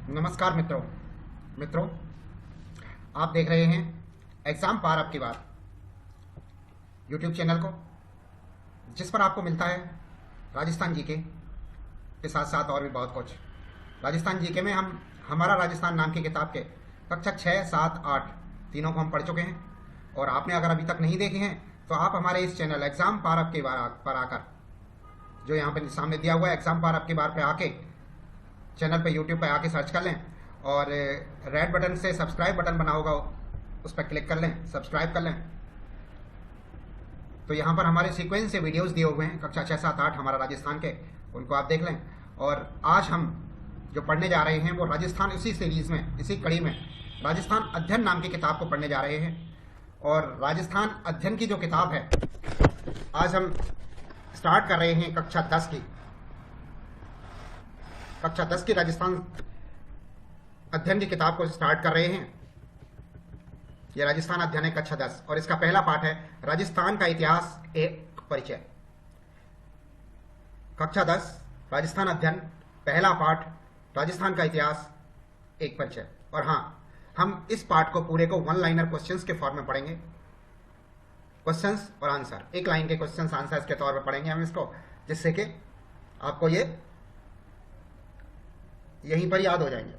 नमस्कार मित्रों, आप देख रहे हैं एग्जाम पार अब की बात यूट्यूब चैनल को, जिस पर आपको मिलता है राजस्थान जीके के साथ साथ और भी बहुत कुछ। राजस्थान जीके में हमारा राजस्थान नाम की किताब के कक्षा 6, 7, 8 तीनों को हम पढ़ चुके हैं, और आपने अगर अभी तक नहीं देखे हैं तो आप हमारे इस चैनल एग्जाम पार अब की बार पर आकर, जो यहाँ पे सामने दिया हुआ है एग्जाम पार अब की बार पे आके चैनल पे यूट्यूब पे आके सर्च कर लें, और रेड बटन से सब्सक्राइब बटन बना होगा उस पर क्लिक कर लें, सब्सक्राइब कर लें। तो यहाँ पर हमारे सीक्वेंस से वीडियोस दिए हुए हैं कक्षा 6, 7, 8 हमारा राजस्थान के, उनको आप देख लें। और आज हम जो पढ़ने जा रहे हैं वो राजस्थान, इसी सीरीज में, इसी कड़ी में राजस्थान अध्ययन नाम की किताब को पढ़ने जा रहे हैं। और राजस्थान अध्ययन की जो किताब है, आज हम स्टार्ट कर रहे हैं कक्षा 10 की राजस्थान अध्ययन की किताब को स्टार्ट कर रहे हैं। यह राजस्थान अध्ययन है कक्षा 10, और इसका पहला पाठ है राजस्थान का इतिहास एक परिचय। कक्षा 10 राजस्थान अध्ययन, पहला पाठ राजस्थान का इतिहास एक परिचय। और हाँ, हम इस पाठ को पूरे को वन लाइनर क्वेश्चंस के फॉर्म में पढ़ेंगे। क्वेश्चंस और आंसर, एक लाइन के क्वेश्चंस आंसर्स के तौर पर पढ़ेंगे हम इसको, जिससे कि आपको ये यहीं पर याद हो जाएंगे।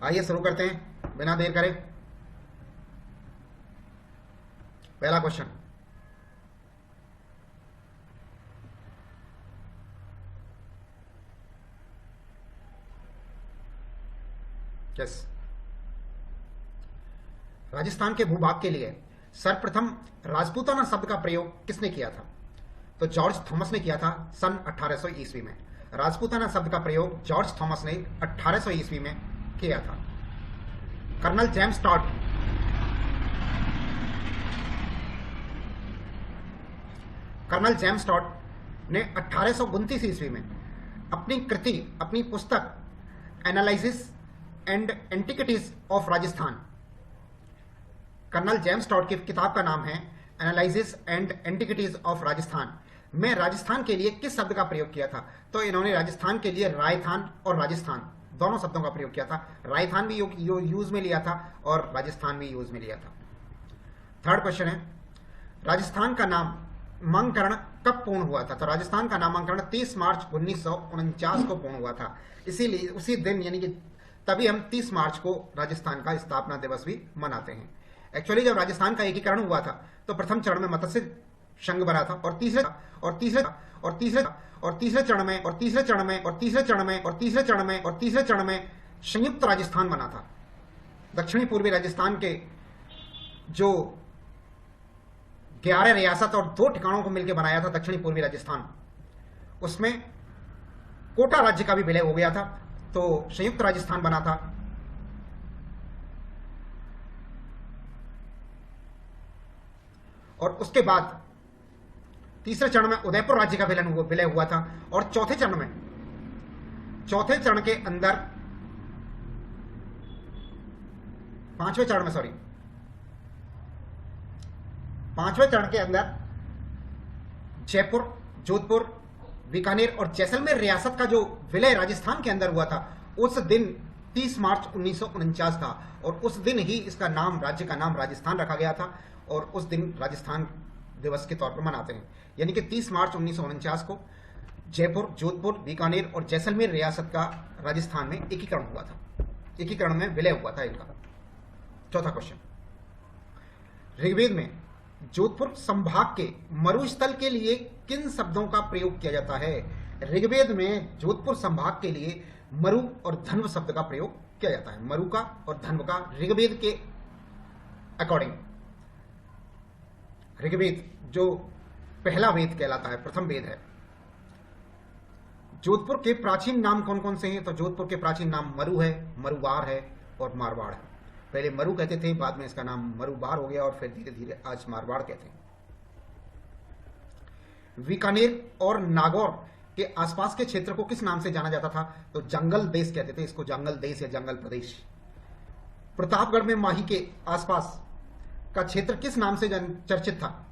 आइए शुरू करते हैं बिना देर करे। पहला क्वेश्चन, यस, राजस्थान के भूभाग के लिए सर्वप्रथम राजपूताना शब्द का प्रयोग किसने किया था? तो जॉर्ज थॉमस ने किया था सन 1800 ईस्वी में। राजपूताना शब्द का प्रयोग जॉर्ज थॉमस ने 1800 ईस्वी में किया था। कर्नल जेम्स टॉड ने 1829 ईस्वी में अपनी पुस्तक analysis and antiquities of Rajasthan, colonel James Tod की किताब का नाम है analysis and antiquities of Rajasthan, में राजस्थान के लिए किस शब्द का प्रयोग किया था? तो इन्होंने राजस्थान के लिए रायथान और राजस्थान दोनों शब्दों का प्रयोग किया था। रायथान भी यूज में लिया था और राजस्थान भी यूज में लिया था। थर्ड क्वेश्चन है, राजस्थान का नामांकरण कब पूर्ण हुआ था? तो राजस्थान का नामांकरण 30 मार्च 1949 को पूर्ण हुआ था। इसीलिए उसी दिन, यानी कि तभी हम 30 मार्च को राजस्थान का स्थापना दिवस भी मनाते हैं। एक्चुअली जब राजस्थान का एकीकरण हुआ था तो प्रथम चरण में मत्स्य संघ बना था, और तीसरे चरण में संयुक्त राजस्थान बना था। दक्षिणी पूर्वी राजस्थान के जो 11 रियासत और 2 ठिकानों को मिलकर बनाया था दक्षिणी पूर्वी राजस्थान, उसमें कोटा राज्य का भी विलय हो गया था, तो संयुक्त राजस्थान बना था। और उसके बाद तीसरे चरण में उदयपुर राज्य का विलय हुआ था, और चौथे चरण के अंदर पांचवें चरण के अंदर जयपुर, जोधपुर, बीकानेर और जैसलमेर रियासत का जो विलय राजस्थान के अंदर हुआ था, उस दिन 30 मार्च 1949 था, और उस दिन ही इसका नाम, राज्य का नाम राजस्थान रखा गया था, और उस दिन राजस्थान दिवस के तौर पर मनाते हैं। यानी कि 30 मार्च 1949 को जयपुर, जोधपुर, बीकानेर और जैसलमेर रियासत का राजस्थान में एकीकरण हुआ था, एकीकरण में विलय हुआ था इनका। चौथा क्वेश्चन, ऋग्वेद में जोधपुर संभाग के मरुस्थल के लिए किन शब्दों का प्रयोग किया जाता है? ऋग्वेद में जोधपुर संभाग के लिए मरु और धन्व शब्द का प्रयोग किया जाता है। मरु का और धन्व का ऋग्वेद के अकॉर्डिंग, ऋग्वेद जो पहला वेद कहलाता है, प्रथम वेद है। जोधपुर के प्राचीन नाम कौन कौन से हैं? तो जोधपुर के प्राचीन नाम मरु है, मरुवार है और मारवाड़ है। पहले मरु कहते थे, बाद में इसका नाम मरुवार हो गया, और फिर धीरे धीरे आज मारवाड़ कहते हैं। बीकानेर और नागौर के आसपास के क्षेत्र को किस नाम से जाना जाता था? तो जंगल देश कहते थे इसको, जंगल देश या जंगल प्रदेश। प्रतापगढ़ में माही के आसपास का क्षेत्र किस नाम से चर्चित था?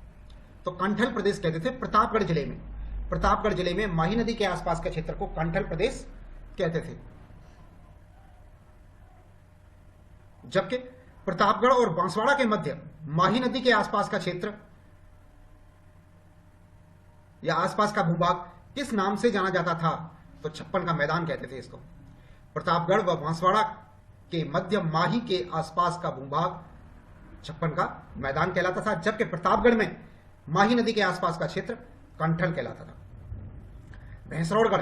तो कंठल प्रदेश कहते थे प्रतापगढ़ जिले में। प्रतापगढ़ जिले में माही नदी के आसपास के क्षेत्र को कंठल प्रदेश कहते थे, जबकि प्रतापगढ़ और बांसवाड़ा के मध्य माही नदी के आसपास का क्षेत्र या आसपास का भूभाग किस नाम से जाना जाता था? तो छप्पन का मैदान कहते थे इसको। प्रतापगढ़ व बांसवाड़ा के मध्य माही के आसपास का भूभाग छप्पन का मैदान कहलाता था, जबकि प्रतापगढ़ में माही नदी के आसपास का क्षेत्र कंठल कहलाता था। भैंसरौड़गढ़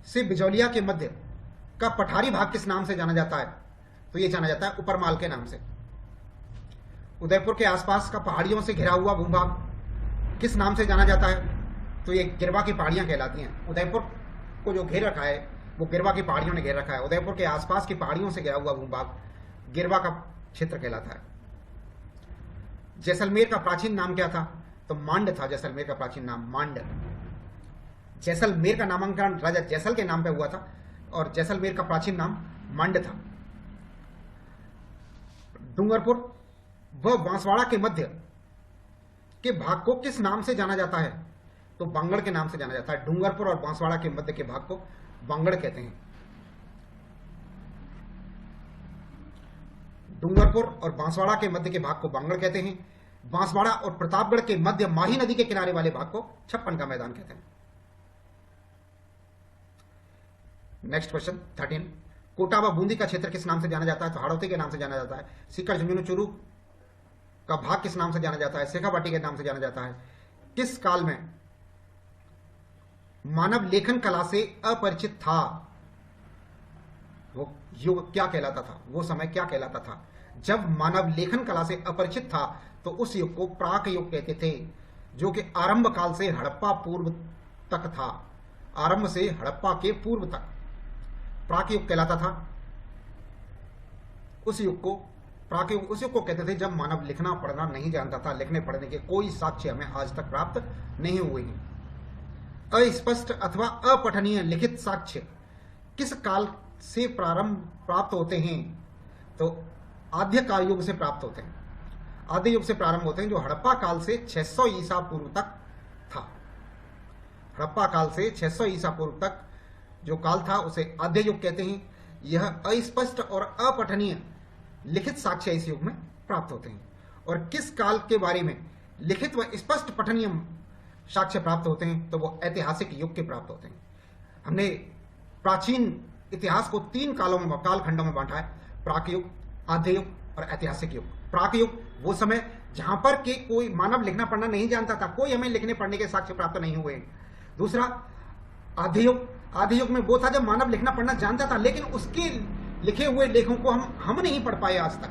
से बिजौलिया के मध्य का पठारी भाग किस नाम से जाना जाता है? तो यह जाना जाता है उपरमाल के नाम से। उदयपुर के आसपास का पहाड़ियों से घिरा हुआ भूभाग किस नाम से जाना जाता है? तो ये गिरवा की पहाड़ियां कहलाती हैं। उदयपुर को जो घेर रखा है वो गिरवा की पहाड़ियों ने घेर रखा है। उदयपुर के आसपास की पहाड़ियों से घिरा हुआ भूभाग गिरवा का क्षेत्र कहलाता है। जैसलमेर का प्राचीन नाम क्या था? तो मांड था। जैसलमेर का प्राचीन नाम मांड। जैसलमेर का नामांकन राजा जैसल के नाम पे हुआ था और जैसलमेर का प्राचीन नाम मांड था। डूंगरपुर व बांसवाड़ा के मध्य के भाग को किस नाम से जाना जाता है? तो बांगड़ के नाम से जाना जाता है। डूंगरपुर और बांसवाड़ा के मध्य के भाग को बांगड़ कहते हैं। डूंगरपुर और बांसवाड़ा के मध्य के भाग को बांगड़ कहते हैं। बांसवाड़ा और प्रतापगढ़ के मध्य माही नदी के किनारे वाले भाग को छप्पन का मैदान कहते हैं। नेक्स्ट क्वेश्चन 13, कोटा व बूंदी का क्षेत्र किस नाम से जाना जाता है? तो हाड़ौती के नाम से जाना जाता है। सीकर झुंझुनू चूरू का भाग किस नाम से जाना जाता है? शेखावाटी के नाम से जाना जाता है। किस काल में मानव लेखन कला से अपरिचित था? वो युग क्या कहलाता था? वो समय क्या कहलाता था? जब मानव लेखन कला से अपरिचित था तो उस युग को प्राक युग कहते थे, जो कि आरंभ काल से हड़प्पा पूर्व तक था। आरंभ से हड़प्पा के पूर्व तक प्राक युग कहलाता था। उस युग को प्राक युग उस युग को कहते थे जब मानव लिखना पढ़ना नहीं जानता था। लिखने पढ़ने के कोई साक्ष्य हमें आज तक प्राप्त नहीं हुए हैं। अस्पष्ट अथवा अपठनीय लिखित साक्ष्य किस काल से प्राप्त होते हैं? तो आद्य काल युग से प्राप्त होते हैं। आद्य युग से प्रारंभ होते हैं, जो हड़प्पा काल से 600 ईसा पूर्व तक था। हड़प्पा काल से 600 ईसा पूर्व तक जो काल था उसे आद्य युग कहते हैं। यह अस्पष्ट और अपठनीय लिखित साक्ष्य इस युग में प्राप्त होते हैं। और किस काल के बारे में लिखित व स्पष्ट पठनीय साक्ष्य प्राप्त होते हैं? तो वो ऐतिहासिक युग के प्राप्त होते हैं। हमने प्राचीन इतिहास को 3 कालों में कालखंडों में बांटा है: प्राक युग, आद्य युग और ऐतिहासिक युग। प्राक युग वो समय जहां पर के कोई मानव लिखना पढ़ना नहीं जानता था, कोई हमें लिखने पढ़ने के साक्ष्य प्राप्त नहीं हुए। दूसरा आद्य युग, आद्य युग में वो था जब मानव लिखना पढ़ना जानता था, लेकिन उसके लिखे हुए लेखों को हम नहीं पढ़ पाए आज तक,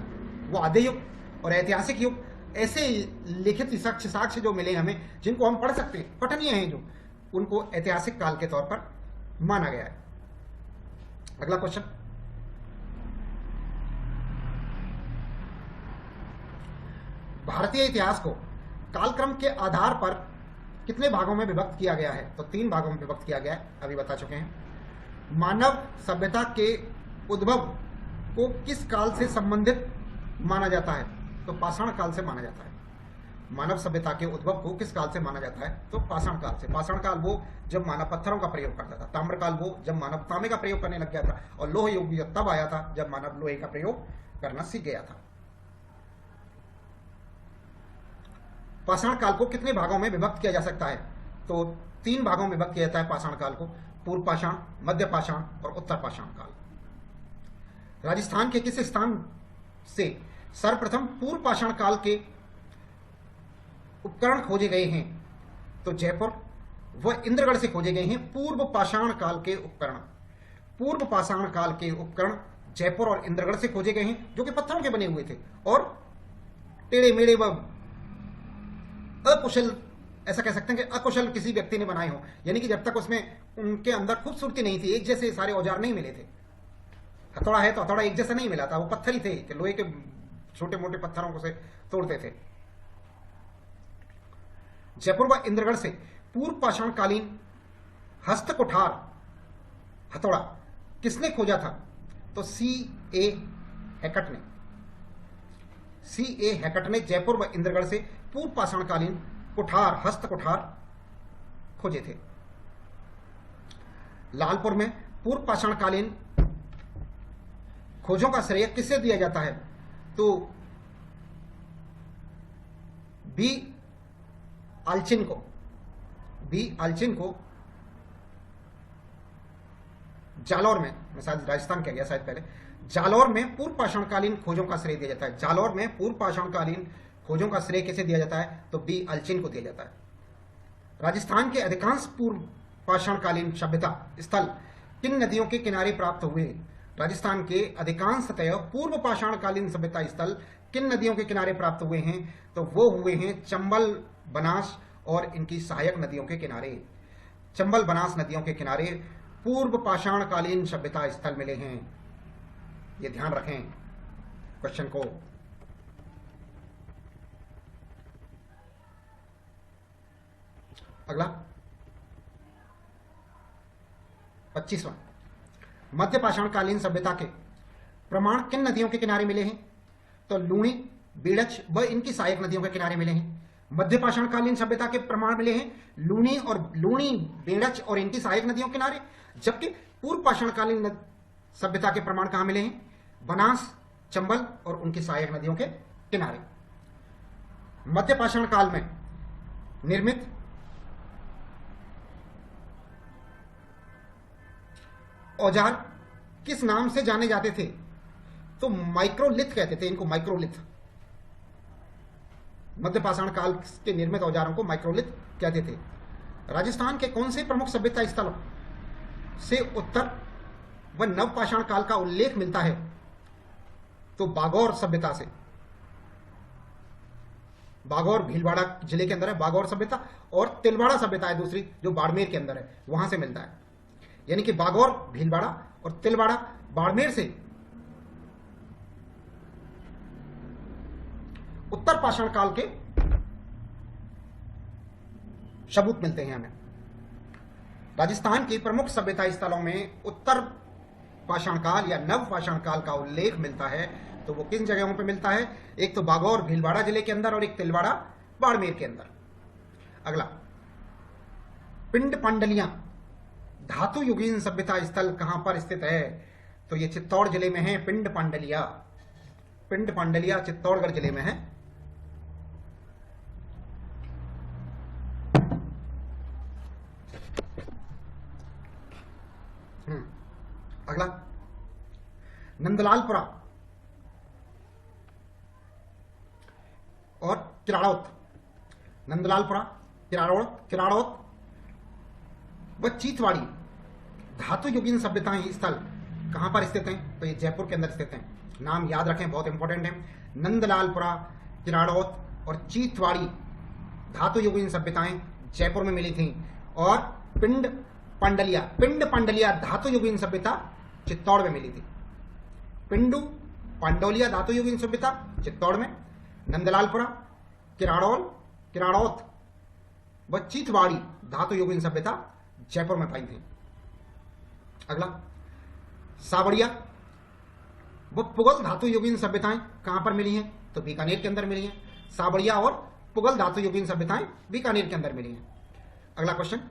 वो आद्य युग। और ऐतिहासिक युग ऐसे लिखित साक्ष्य जो मिले हमें, जिनको हम पढ़ सकते हैं, पठनीय हैं, जो उनको ऐतिहासिक काल के तौर पर माना गया है। अगला क्वेश्चन, भारतीय इतिहास को कालक्रम के आधार पर कितने भागों में विभक्त किया गया है? तो 3 भागों में विभक्त किया गया है, अभी बता चुके हैं। मानव सभ्यता के उद्भव को किस काल से संबंधित माना जाता है? तो पाषाण काल से माना जाता है। मानव सभ्यता के उद्भव को किस काल से माना जाता है? तो पाषाण काल से। पाषाण काल वो जब मानव पत्थरों का प्रयोग करता था। ताम्र काल वो जब मानव तांबे का प्रयोग करने लग गया था। और लोह युग भी तब आया था जब मानव लोहे का प्रयोग करना सीख गया था। पाषाण काल को कितने भागों में विभक्त किया जा सकता है? तो 3 भागों में विभक्त किया जाता है पाषाण काल को: पूर्व पाषाण, मध्य पाषाण और उत्तर पाषाण काल। राजस्थान के किस स्थान से सर्वप्रथम पूर्व पाषाण काल के उपकरण खोजे गए हैं? तो जयपुर व इंद्रगढ़ से खोजे गए हैं पूर्व पाषाण काल के उपकरण। पूर्व पाषाण काल के उपकरण जयपुर और इंद्रगढ़ से खोजे गए हैं, जो कि पत्थरों के बने हुए थे और टेढ़े मेढ़े व अकुशल, ऐसा कह सकते हैं कि अकुशल किसी व्यक्ति ने बनाए हो। यानी कि जब तक उसमें उनके अंदर खूबसूरती नहीं थी, एक जैसे सारे औजार नहीं मिले थे। हथौड़ा है तो हथौड़ा एक जैसा नहीं मिला था, वो पत्थर ही थे कि लोहे के छोटे मोटे पत्थरों को से तोड़ते थे। जयपुर व इंद्रगढ़ से पूर्व पाषाण कालीन हस्त कुठार हथौड़ा किसने खोजा था? तो C.A. हैकट ने। C.A. हैकट ने जयपुर व इंद्रगढ़ से पूर्व पाषाण कालीन कुठार, हस्त कुठार खोजे थे। लालपुर में पूर्व पाषाणकालीन खोजों का श्रेय किसे दिया जाता है? तो बी आल्चिन को जालौर में, मैं शायद राजस्थान कह गया शायद पहले, जालौर में पूर्व पाषाणकालीन खोजों का श्रेय दिया जाता है। जालौर में पूर्व पाषाणकालीन खोजों का श्रेय किसे दिया जाता है? तो बी आल्चिन को दिया जाता है। राजस्थान के अधिकांश पूर्व पाषाणकालीन सभ्यता स्थल किन नदियों के किनारे प्राप्त हुए? राजस्थान के अधिकांशतः पूर्व पाषाणकालीन सभ्यता स्थल किन नदियों के किनारे प्राप्त हुए हैं? तो वो हुए हैं चंबल, बनास और इनकी सहायक नदियों के किनारे। चंबल, बनास नदियों के किनारे पूर्व पाषाणकालीन सभ्यता स्थल मिले हैं। ये ध्यान रखें क्वेश्चन को। अगला 25वां, मध्य पाषाणकालीन सभ्यता के प्रमाण किन नदियों के किनारे मिले हैं? तो लूणी, बीड़च व इनकी सहायक नदियों के किनारे मिले हैं। मध्य पाषाणकालीन सभ्यता के प्रमाण मिले हैं लूणी, बेड़च और इनकी सहायक नदियों के किनारे। जबकि पूर्व पाषाणकालीन सभ्यता के प्रमाण कहां मिले हैं? बनास, चंबल और उनकी सहायक नदियों के किनारे। मध्य पाषाण काल में निर्मित औजार किस नाम से जाने जाते थे? तो माइक्रोलिथ कहते थे इनको, माइक्रोलिथ। मध्य पाषाण काल के निर्मित औजारों को माइक्रोलिथ कहते थे। राजस्थान के कौन से प्रमुख सभ्यता स्थलों से उत्तर व नव पाषाण काल का उल्लेख मिलता है? तो बागौर सभ्यता से। बागौर भीलवाड़ा जिले के अंदर है बागौर सभ्यता, और तिलवाड़ा सभ्यता है दूसरी जो बाड़मेर के अंदर है, वहां से मिलता है। यानी कि बागौर भीलवाड़ा और तिलवाड़ा बाड़मेर से उत्तर पाषाण काल के सबूत मिलते हैं हमें। राजस्थान की प्रमुख सभ्यता स्थलों में उत्तर पाषाण काल या नव पाषाण काल का उल्लेख मिलता है। तो वो किन जगहों पे मिलता है? एक तो बागौर भीलवाड़ा जिले के अंदर और एक तिलवाड़ा बाड़मेर के अंदर। अगला, पिंड पांडलियां धातु युगीन सभ्यता स्थल कहां पर स्थित है? तो ये चित्तौड़ जिले में है। पिंड पांडलिया चित्तौड़गढ़ जिले में है। अगला, नंदलालपुरा और किराड़ौत। नंदलालपुरा, किराड़ौत व चीतवाड़ी धातु युगीन सभ्यताएं स्थल कहां पर स्थित हैं? तो ये जयपुर के अंदर स्थित हैं। नाम याद रखें, बहुत इंपॉर्टेंट है। नंदलालपुरा, किराड़ौत और चीतवाड़ी धातु युगीन सभ्यताएं जयपुर में मिली थीं। और पिंड पांडलिया धातु युगीन सभ्यता चित्तौड़ में मिली थी। पिंडू पांडोलिया धातु युगीन सभ्यता चित्तौड़ में, नंदलालपुरा, किराड़ौत व चीतवाड़ी धातु युगीन सभ्यता जयपुर में पाई थी। अगला, सावड़िया व पुगल धातु युगीन सभ्यताएं कहां पर मिली हैं? तो बीकानेर के अंदर मिली हैं। सावड़िया और पुगल धातु युगीन सभ्यताएं बीकानेर के अंदर मिली हैं। अगला क्वेश्चन,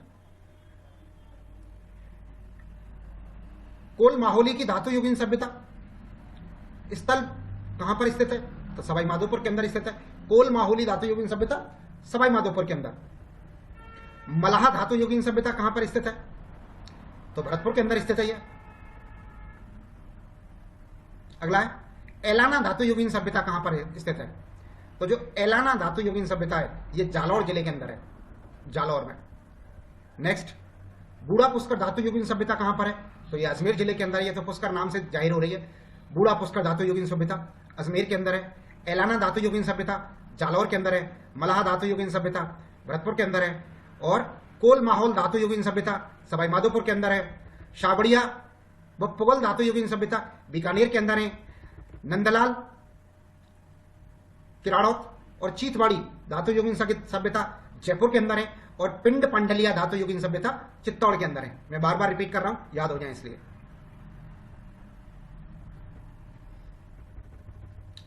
कोल माहौली की धातु युगीन सभ्यता स्थल कहां पर स्थित है? तो सवाई माधोपुर के अंदर स्थित है। कोल माहौली धातु युगीन सभ्यता सवाई माधोपुर के अंदर। मलाहा धातु युगीन सभ्यता कहां पर स्थित है? तो भरतपुर के अंदर स्थित है यह। अगला है, एलाना धातु युगीन सभ्यता कहां पर स्थित है? तो जो एलाना धातु युगीन सभ्यता है ये जालौर जिले के अंदर है, जालौर में। नेक्स्ट, बूढ़ा पुष्कर धातु युगीन सभ्यता कहां पर है? तो ये अजमेर जिले के अंदर है। तो पुष्कर नाम से जाहिर हो रही है। बूढ़ा पुष्कर धातु युगीन सभ्यता अजमेर के अंदर है। एलाना धातु युगीन सभ्यता जालौर के अंदर है। मलाहा धातु युगीन सभ्यता भरतपुर के अंदर है। और कोल माहौल धातु युगीन सभ्यता सवाई माधोपुर के अंदर है। सावड़िया व पुगल धातु युगीन सभ्यता बीकानेर के अंदर है। नंदलाल, किराड़ौत और चीतवाड़ी धातु युगीन सभ्यता जयपुर के अंदर है। और पिंड पांडलिया धातु युगीन सभ्यता चित्तौड़ के अंदर है। मैं बार बार रिपीट कर रहा हूं, याद हो जाए इसलिए।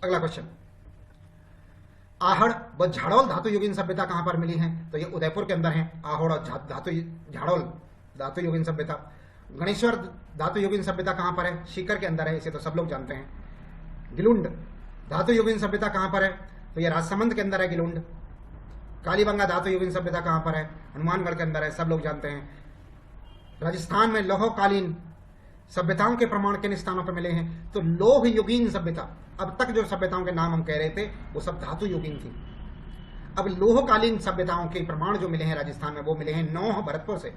अगला क्वेश्चन, आहड़ व झाड़ौल धातु युगीन सभ्यता कहां पर मिली है? तो ये उदयपुर के अंदर है। आहड़ और झाड़ौल धातु युगीन सभ्यता गणेश्वर धातु युगीन सभ्यता कहां पर है? सीकर के अंदर है, इसे तो सब लोग जानते हैं। गिलुंड धातु युगीन सभ्यता कहां पर है? तो ये राजसमंद के अंदर है गिलुंड। कालीबंगा धातु युगीन सभ्यता कहां पर है? हनुमानगढ़ के अंदर है, सब लोग जानते हैं। राजस्थान में लौहकालीन सभ्यताओं के प्रमाण किन स्थानों पर मिले हैं? तो लौह युगीन सभ्यता, अब तक जो सभ्यताओं के नाम हम कह रहे थे वो सब धातु युगीन थी। अब लोहकालीन सभ्यताओं के प्रमाण जो मिले हैं राजस्थान में वो मिले हैं नौह भरतपुर से,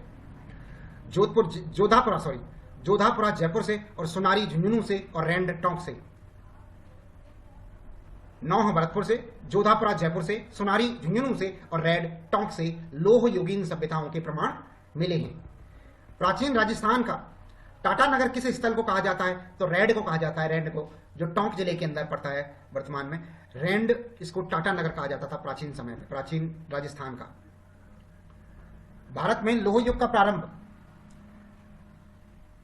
जोधापुरा जयपुर से, और सुनारी झुंझुनू से, और रैंड टोंक से। नौह भरतपुर से, जोधापुरा जयपुर से, सुनारी झुंझुनू से और रैंड टोंक से लोह युगीन सभ्यताओं के प्रमाण मिले हैं। प्राचीन राजस्थान का टाटा नगर किस स्थल को कहा जाता है? तो रैंड को कहा जाता है, रैंड को, जो टोंक जिले के अंदर पड़ता है वर्तमान में। रैंड, इसको टाटा नगर कहा जाता था प्राचीन समय में, प्राचीन राजस्थान का। भारत में लोह युग का प्रारंभ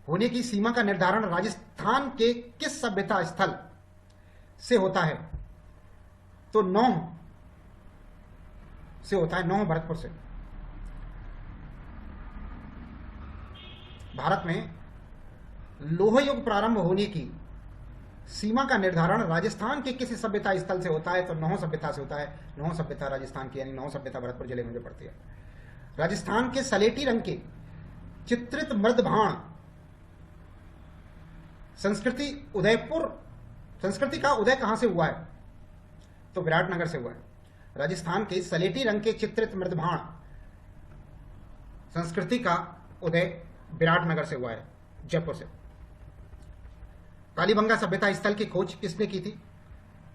होने की सीमा का निर्धारण राजस्थान के किस सभ्यता स्थल से होता है? तो नौह से होता है, नौह भरतपुर से। भारत में लोह युग प्रारंभ होने की सीमा का निर्धारण राजस्थान के किसी सभ्यता स्थल से होता है? तो नौह सभ्यता से होता है। नौह सभ्यता राजस्थान की, यानी नौह सभ्यता भरतपुर जिले में जो पड़ती है। राजस्थान के सलेटी रंग के चित्रित मृदभाण संस्कृति का उदय कहां से हुआ है? तो विराटनगर से हुआ है। राजस्थान के सलेटी रंग के चित्रित मृदभाण संस्कृति का उदय विराटनगर से हुआ है, जयपुर से। कालीबंगा सभ्यता स्थल की खोज किसने की थी?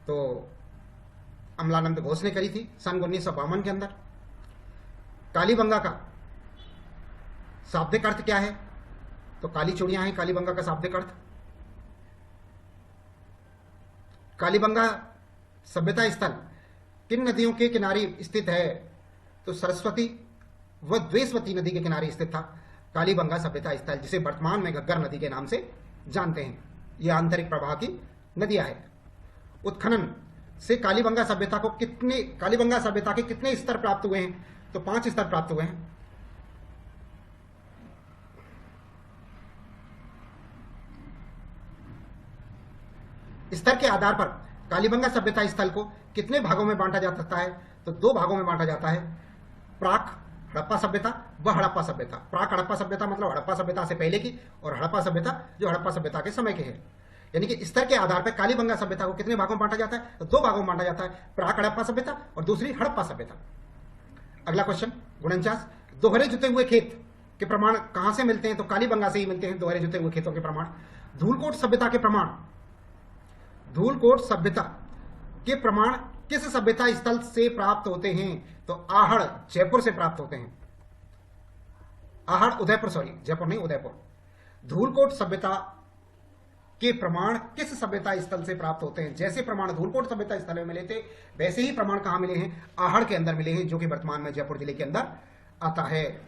तो अमलानंद घोष ने करी थी सन 1952 के अंदर। कालीबंगा का शाब्दिक अर्थ क्या है? तो काली चूड़ियां हैं कालीबंगा का शाब्दिक अर्थ। कालीबंगा सभ्यता स्थल किन नदियों के किनारे स्थित है? तो सरस्वती व द्वेषवती नदी के किनारे स्थित था कालीबंगा सभ्यता स्थल, जिसे वर्तमान में घग्गर नदी के नाम से जानते हैं। यह आंतरिक प्रवाह की नदियां है। उत्खनन से कालीबंगा सभ्यता के कितने स्तर प्राप्त हुए हैं? तो 5 स्तर प्राप्त हुए हैं। स्तर के आधार पर कालीबंगा सभ्यता स्थल को कितने भागों में बांटा जा सकता है? तो 2 भागों में बांटा जाता है, प्राक हड़प्पा सभ्यता व हड़प्पा सभ्यता। प्राक हड़प्पा सभ्यता मतलब हड़प्पा सभ्यता से पहले की, और हड़प्पा सभ्यता जो हड़प्पा सभ्यता के समय के है। यानी कि स्तर के आधार पर कालीबंगा सभ्यता को कितने भागों में बांटा जाता है? तो 2 भागों में बांटा जाता है, प्राक हड़प्पा सभ्यता और दूसरी हड़प्पा सभ्यता। अगला क्वेश्चन 49, दोहरे जुते हुए खेत के प्रमाण कहां से मिलते हैं? तो कालीबंगा से ही मिलते हैं दोहरे जुते हुए खेतों के प्रमाण। धूलकोट सभ्यता के प्रमाण, धूलकोट सभ्यता के प्रमाण किस सभ्यता स्थल से प्राप्त होते हैं? तो आहड़ जयपुर से प्राप्त होते हैं। आहड़ उदयपुर, सॉरी जयपुर नहीं उदयपुर। धूलकोट सभ्यता के प्रमाण किस सभ्यता स्थल से प्राप्त होते हैं? जैसे प्रमाण धूलकोट सभ्यता स्थल में मिले थे वैसे ही प्रमाण कहां मिले हैं? आहड़ के अंदर मिले हैं, जो कि वर्तमान में जयपुर जिले के अंदर आता है।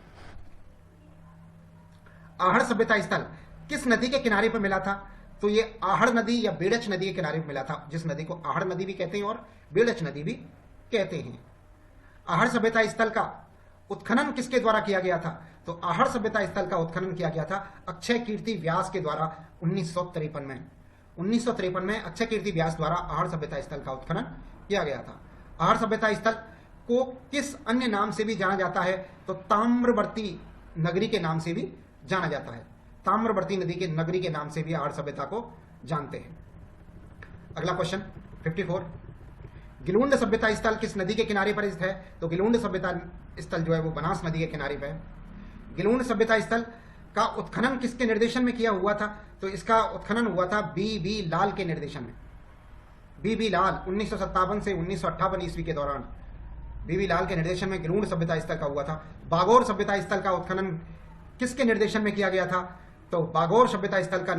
आहड़ सभ्यता स्थल किस नदी के किनारे पर मिला था? तो ये आहड़ नदी या बेड़च नदी के किनारे पर मिला था, जिस नदी को आहड़ नदी भी कहते हैं और बेड़च नदी भी कहते हैं। आहड़ सभ्यता स्थल का उत्खनन किसके द्वारा किया गया था? तो आहड़ सभ्यता स्थल का उत्खनन किया गया था अक्षय कीर्ति व्यास के द्वारा 1953 में। 1953 में अक्षय कीर्ति व्यास द्वारा आहड़ सभ्यता स्थल का उत्खनन किया गया था। आहड़ सभ्यता स्थल को किस अन्य नाम से भी जाना जाता है? तो ताम्रवर्ती नगरी के नाम से भी जाना जाता है। ताम्रवर्ती नदी के नगरी के नाम से भी आहड़ सभ्यता को जानते हैं। अगला क्वेश्चन 54, गिलुंड सभ्यता स्थल किस नदी के किनारे पर स्थित है? तो गिलुंड सभ्यता स्थल जो है वो बनास नदी के किनारे पर है। गिलुंड सभ्यता स्थल का उत्खनन किसके निर्देशन में किया हुआ था? तो इसका उत्खनन हुआ था बी लाल के निर्देशन में। बी लाल 1957 से 1958 ईस्वी के दौरान बी लाल के निर्देशन में गिलुंड सभ्यता स्थल का हुआ था। बागौर सभ्यता स्थल का उत्खनन किसके निर्देशन में किया गया था? तो बागौर सभ्यता स्थल का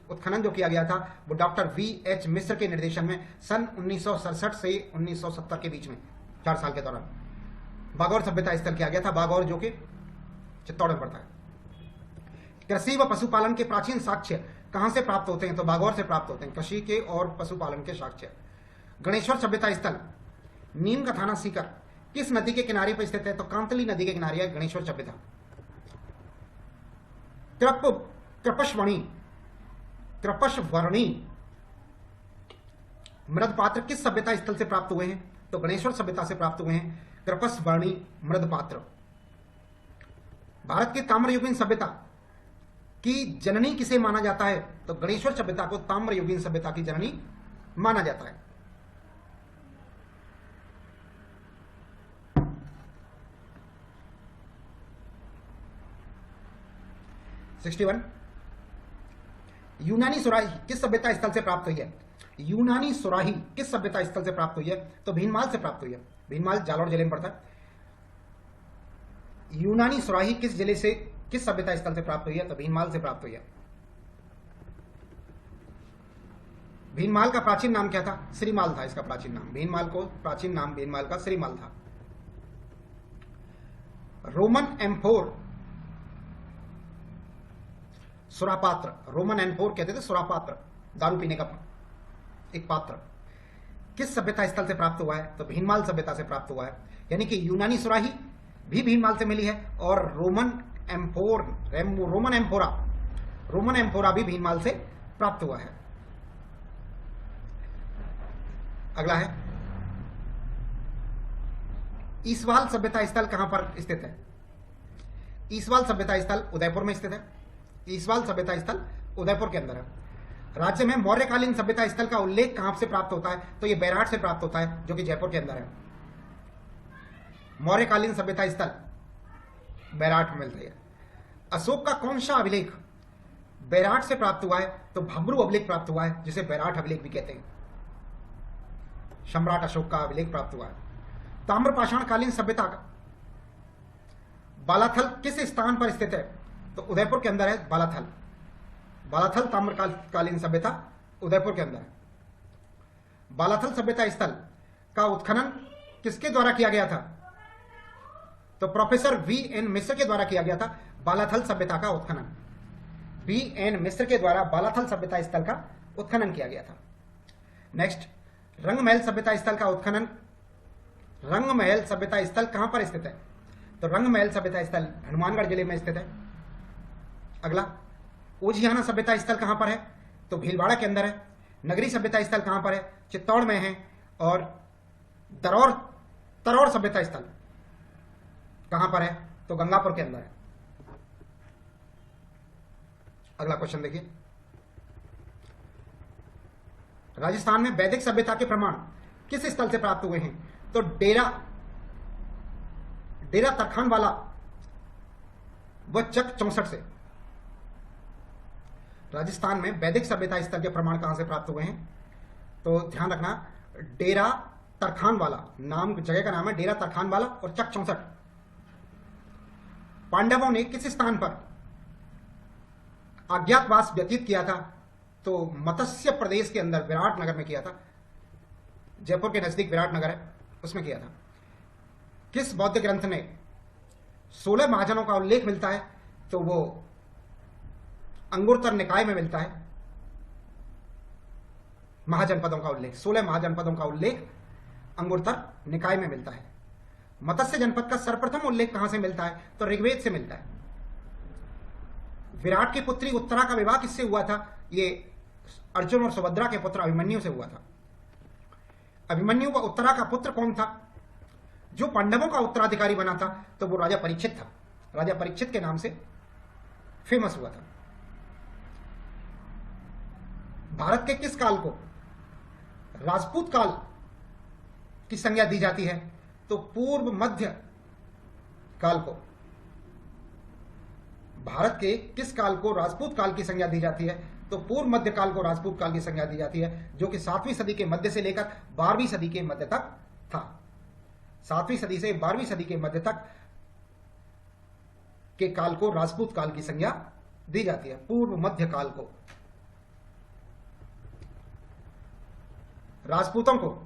उत्खनन जो किया गया था वो डॉक्टर VH मिश्र के निर्देशन में सन 1967 से 1970 के बीच में 4 साल के दौरान बागौर सभ्यता स्थल किया गया था। बागौर जो कि चित्तौड़ में पड़ता है। कृषि व पशुपालन के प्राचीन साक्ष्य कहां से प्राप्त होते हैं? तो बागौर से प्राप्त होते हैं, कृषि के और पशुपालन के साक्ष्य। गणेश्वर सभ्यता स्थल नीम का थाना सीकर किस नदी के किनारे पर स्थित है? तो कांतली नदी के किनारे है गणेश्वर सभ्यता। कृपशवर्णी मृदपात्र किस सभ्यता स्थल से प्राप्त हुए हैं? तो गणेश्वर सभ्यता से प्राप्त हुए हैं कृपशवर्णी मृदपात्र। भारत की ताम्रयुगीन सभ्यता की जननी किसे माना जाता है? तो गणेश्वर सभ्यता को ताम्रयुगीन सभ्यता की जननी माना जाता है। यूनानी सुराही किस सभ्यता स्थल से प्राप्त हुई है? यूनानी सुराही किस सभ्यता स्थल से प्राप्त हुई है? तो भीनमाल से प्राप्त हुई है। भीनमाल जालौर जिले में पड़ता है। यूनानी सुराही किस सभ्यता स्थल से प्राप्त हुई है? तो भीनमाल से प्राप्त हुई है। भीनमाल का प्राचीन नाम क्या था? श्रीमाल था इसका प्राचीन नाम। प्राचीन नाम भीनमाल का श्रीमाल था। रोमन एम्फोर सुरापात्र, रोमन एम्फोर कहते थे सुरापात्र, दारू पीने का एक पात्र, किस सभ्यता स्थल से प्राप्त हुआ है? तो भीनमाल सभ्यता से प्राप्त हुआ है। यानी कि यूनानी सुराही भी भीनमाल से मिली है और रोमन एम्फोरा भी भीनमाल से प्राप्त हुआ है। अगला है ईसवाल सभ्यता स्थल कहां पर स्थित है? ईसवाल सभ्यता स्थल उदयपुर में स्थित है। ईसवाल सभ्यता स्थल उदयपुर के अंदर है। राज्य में मौर्यकालीन सभ्यता स्थल का उल्लेख कहां से प्राप्त होता है? तो यह बैराट से प्राप्त होता है, जो कि जयपुर के अंदर है। मौर्यकालीन सभ्यता स्थल बैराट में मिलता है। अशोक का कौन सा अभिलेख बैराट से प्राप्त हुआ है? तो भब्रू अभिलेख प्राप्त हुआ है, जिसे बैराट अभिलेख भी कहते हैं। सम्राट अशोक का अभिलेख प्राप्त हुआ है। ताम्रपाषाण कालीन सभ्यता का बालाथल किस स्थान पर स्थित है? तो उदयपुर के अंदर है बालाथल ताम्रकालीन सभ्यता उदयपुर के अंदर है। बालाथल सभ्यता स्थल का उत्खनन किसके द्वारा किया गया था? तो प्रोफेसर V.N. मिश्र के द्वारा किया गया था बालाथल सभ्यता का उत्खनन। V.N. मिश्र के द्वारा बालाथल सभ्यता स्थल का उत्खनन किया गया था। नेक्स्ट, रंगमहल सभ्यता स्थल का उत्खनन। रंगमहल सभ्यता स्थल कहां पर स्थित है? तो रंगमहल सभ्यता स्थल हनुमानगढ़ जिले में स्थित है। अगला, ओजियाना सभ्यता स्थल कहां पर है? तो भीलवाड़ा के अंदर है। नगरी सभ्यता स्थल कहां पर है? चित्तौड़ में है। और तरोर सभ्यता स्थल कहां पर है? तो गंगापुर के अंदर है। अगला क्वेश्चन देखिए, राजस्थान में वैदिक सभ्यता के प्रमाण किस स्थल से प्राप्त हुए हैं? तो डेरा तरखानवाला व चक 64 से। राजस्थान में वैदिक सभ्यता स्थल के प्रमाण कहां से प्राप्त हुए हैं? तो ध्यान रखना, डेरा तरखानवाला जगह का नाम है, डेरा तरखानवाला और चक 64। पांडवों ने किस स्थान पर अज्ञातवास व्यतीत किया था? तो मत्स्य प्रदेश के अंदर विराटनगर में किया था। जयपुर के नजदीक विराटनगर है, उसमें किया था। किस बौद्ध ग्रंथ में 16 महाजनों का उल्लेख मिलता है? तो वो अंगुत्तर निकाय में मिलता है। महाजनपदों का उल्लेख, 16 महाजनपदों का उल्लेख अंगुत्तर निकाय में मिलता है। मत्स्य जनपद का सर्वप्रथम उल्लेख कहां से मिलता है? तो ऋग्वेद से मिलता है। विराट की पुत्री उत्तरा का विवाह किससे हुआ था? ये अर्जुन और सुभद्रा के पुत्र अभिमन्यु से हुआ था। अभिमन्यु व उत्तरा का पुत्र कौन था जो पांडवों का उत्तराधिकारी बना था? तो वो राजा परीक्षित था। राजा परीक्षित के नाम से फेमस हुआ था। भारत के किस काल को राजपूत काल की संज्ञा दी जाती है? तो पूर्व मध्य काल को। भारत के किस काल को राजपूत काल की संज्ञा दी जाती है? तो पूर्व मध्य काल को राजपूत काल की संज्ञा दी जाती है, जो कि 7वीं सदी के मध्य से लेकर 12वीं सदी के मध्य तक था। 7वीं सदी से 12वीं सदी के मध्य तक के काल को राजपूत काल की संज्ञा दी जाती है, पूर्व मध्य काल को। राजपूतों को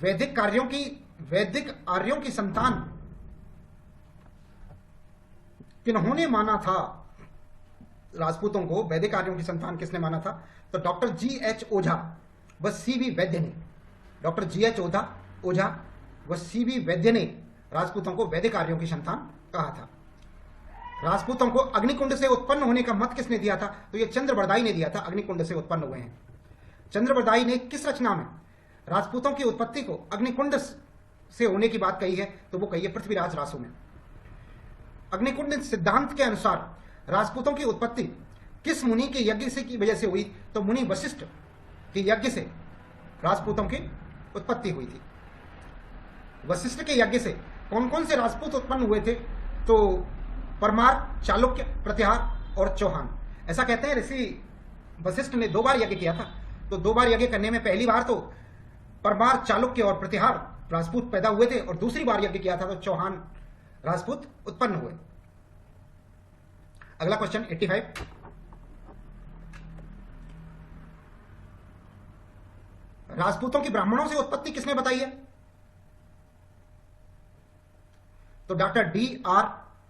वैदिक आर्यों की संतान किन्होंने माना था? राजपूतों को वैदिक आर्यों की संतान किसने माना था? तो डॉक्टर G.H. ओझा व C.V. वैद्य ने। Doctor G.H. ओझा व C.V. वैद्य ने राजपूतों को वैदिक आर्यों की संतान कहा था। राजपूतों को अग्निकुंड से उत्पन्न होने का मत किसने दिया था? तो ये चंद्रबरदाई ने दिया था, अग्निकुंड से उत्पन्न हुए हैं। चंद्रबरदाई ने किस रचना में राजपूतों की उत्पत्ति को अग्निकुंड से होने की बात कही है? तो वो कही है पृथ्वीराज रासो में। अग्निकुंड सिद्धांत के अनुसार राजपूतों की उत्पत्ति किस मुनि के यज्ञ से की वजह से हुई? तो मुनि वशिष्ठ के यज्ञ से राजपूतों की उत्पत्ति हुई थी। वशिष्ठ के यज्ञ से कौन कौन से राजपूत उत्पन्न हुए थे? तो परमार, चालुक्य, प्रतिहार और चौहान। ऐसा कहते हैं ऋषि वशिष्ठ ने 2 बार यज्ञ किया था। तो 2 बार यज्ञ करने में पहली बार तो परमार, चालुक्य और प्रतिहार राजपूत पैदा हुए थे, और दूसरी बार यज्ञ किया था तो चौहान राजपूत उत्पन्न हुए। अगला क्वेश्चन 85। राजपूतों की ब्राह्मणों से उत्पत्ति किसने बताई है? तो डॉक्टर D.R.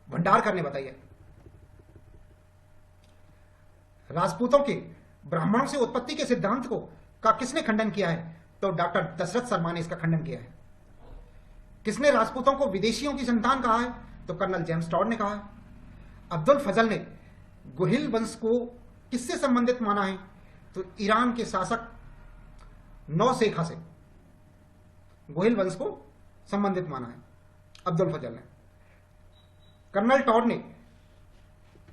भंडारकर ने बताई है। राजपूतों के ब्राह्मणों से उत्पत्ति के सिद्धांत को का किसने खंडन किया है? तो डॉक्टर दशरथ शर्मा ने इसका खंडन किया है। किसने राजपूतों को विदेशियों की संतान कहा है? तो कर्नल जेम्स टॉड ने कहा है। अब्दुल फजल ने गोहिल वंश को किससे संबंधित माना है? तो ईरान के शासक नौशेखा से गोहिल वंश को संबंधित माना है अब्दुल फजल ने। कर्नल टॉड ने